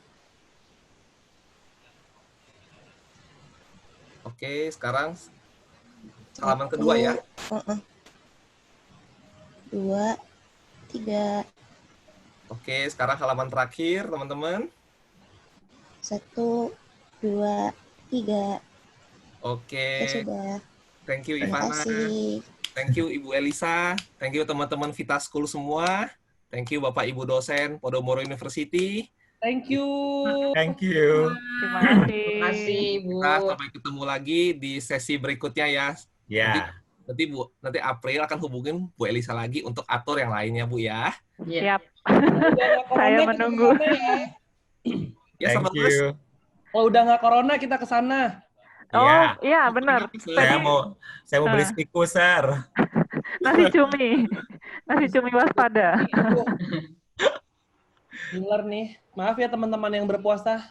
Oke, sekarang halaman kedua ya. 2, 3. Oke, sekarang halaman terakhir, teman-teman. 1, 2, 3. Oke. Ya sudah. Thank you, Terima Ivana. kasih. Thank you, Ibu Elisa. Thank you, teman-teman Vita School semua. Thank you, Bapak Ibu dosen Podomoro University. Thank you. Thank you. Terima kasih. Terima kasih, Bu. Kita sampai ketemu lagi di sesi berikutnya ya. Ya. Nanti April akan hubungin Bu Elisa lagi untuk atur yang lainnya, Bu ya. Siap. Saya menunggu. Ya, Thank you. Kalau udah nggak corona, kita ke sana. Oh, iya benar. Saya mau beli spiku, Sir. Nasi cumi waspada. Bener nih. Maaf ya teman-teman yang berpuasa.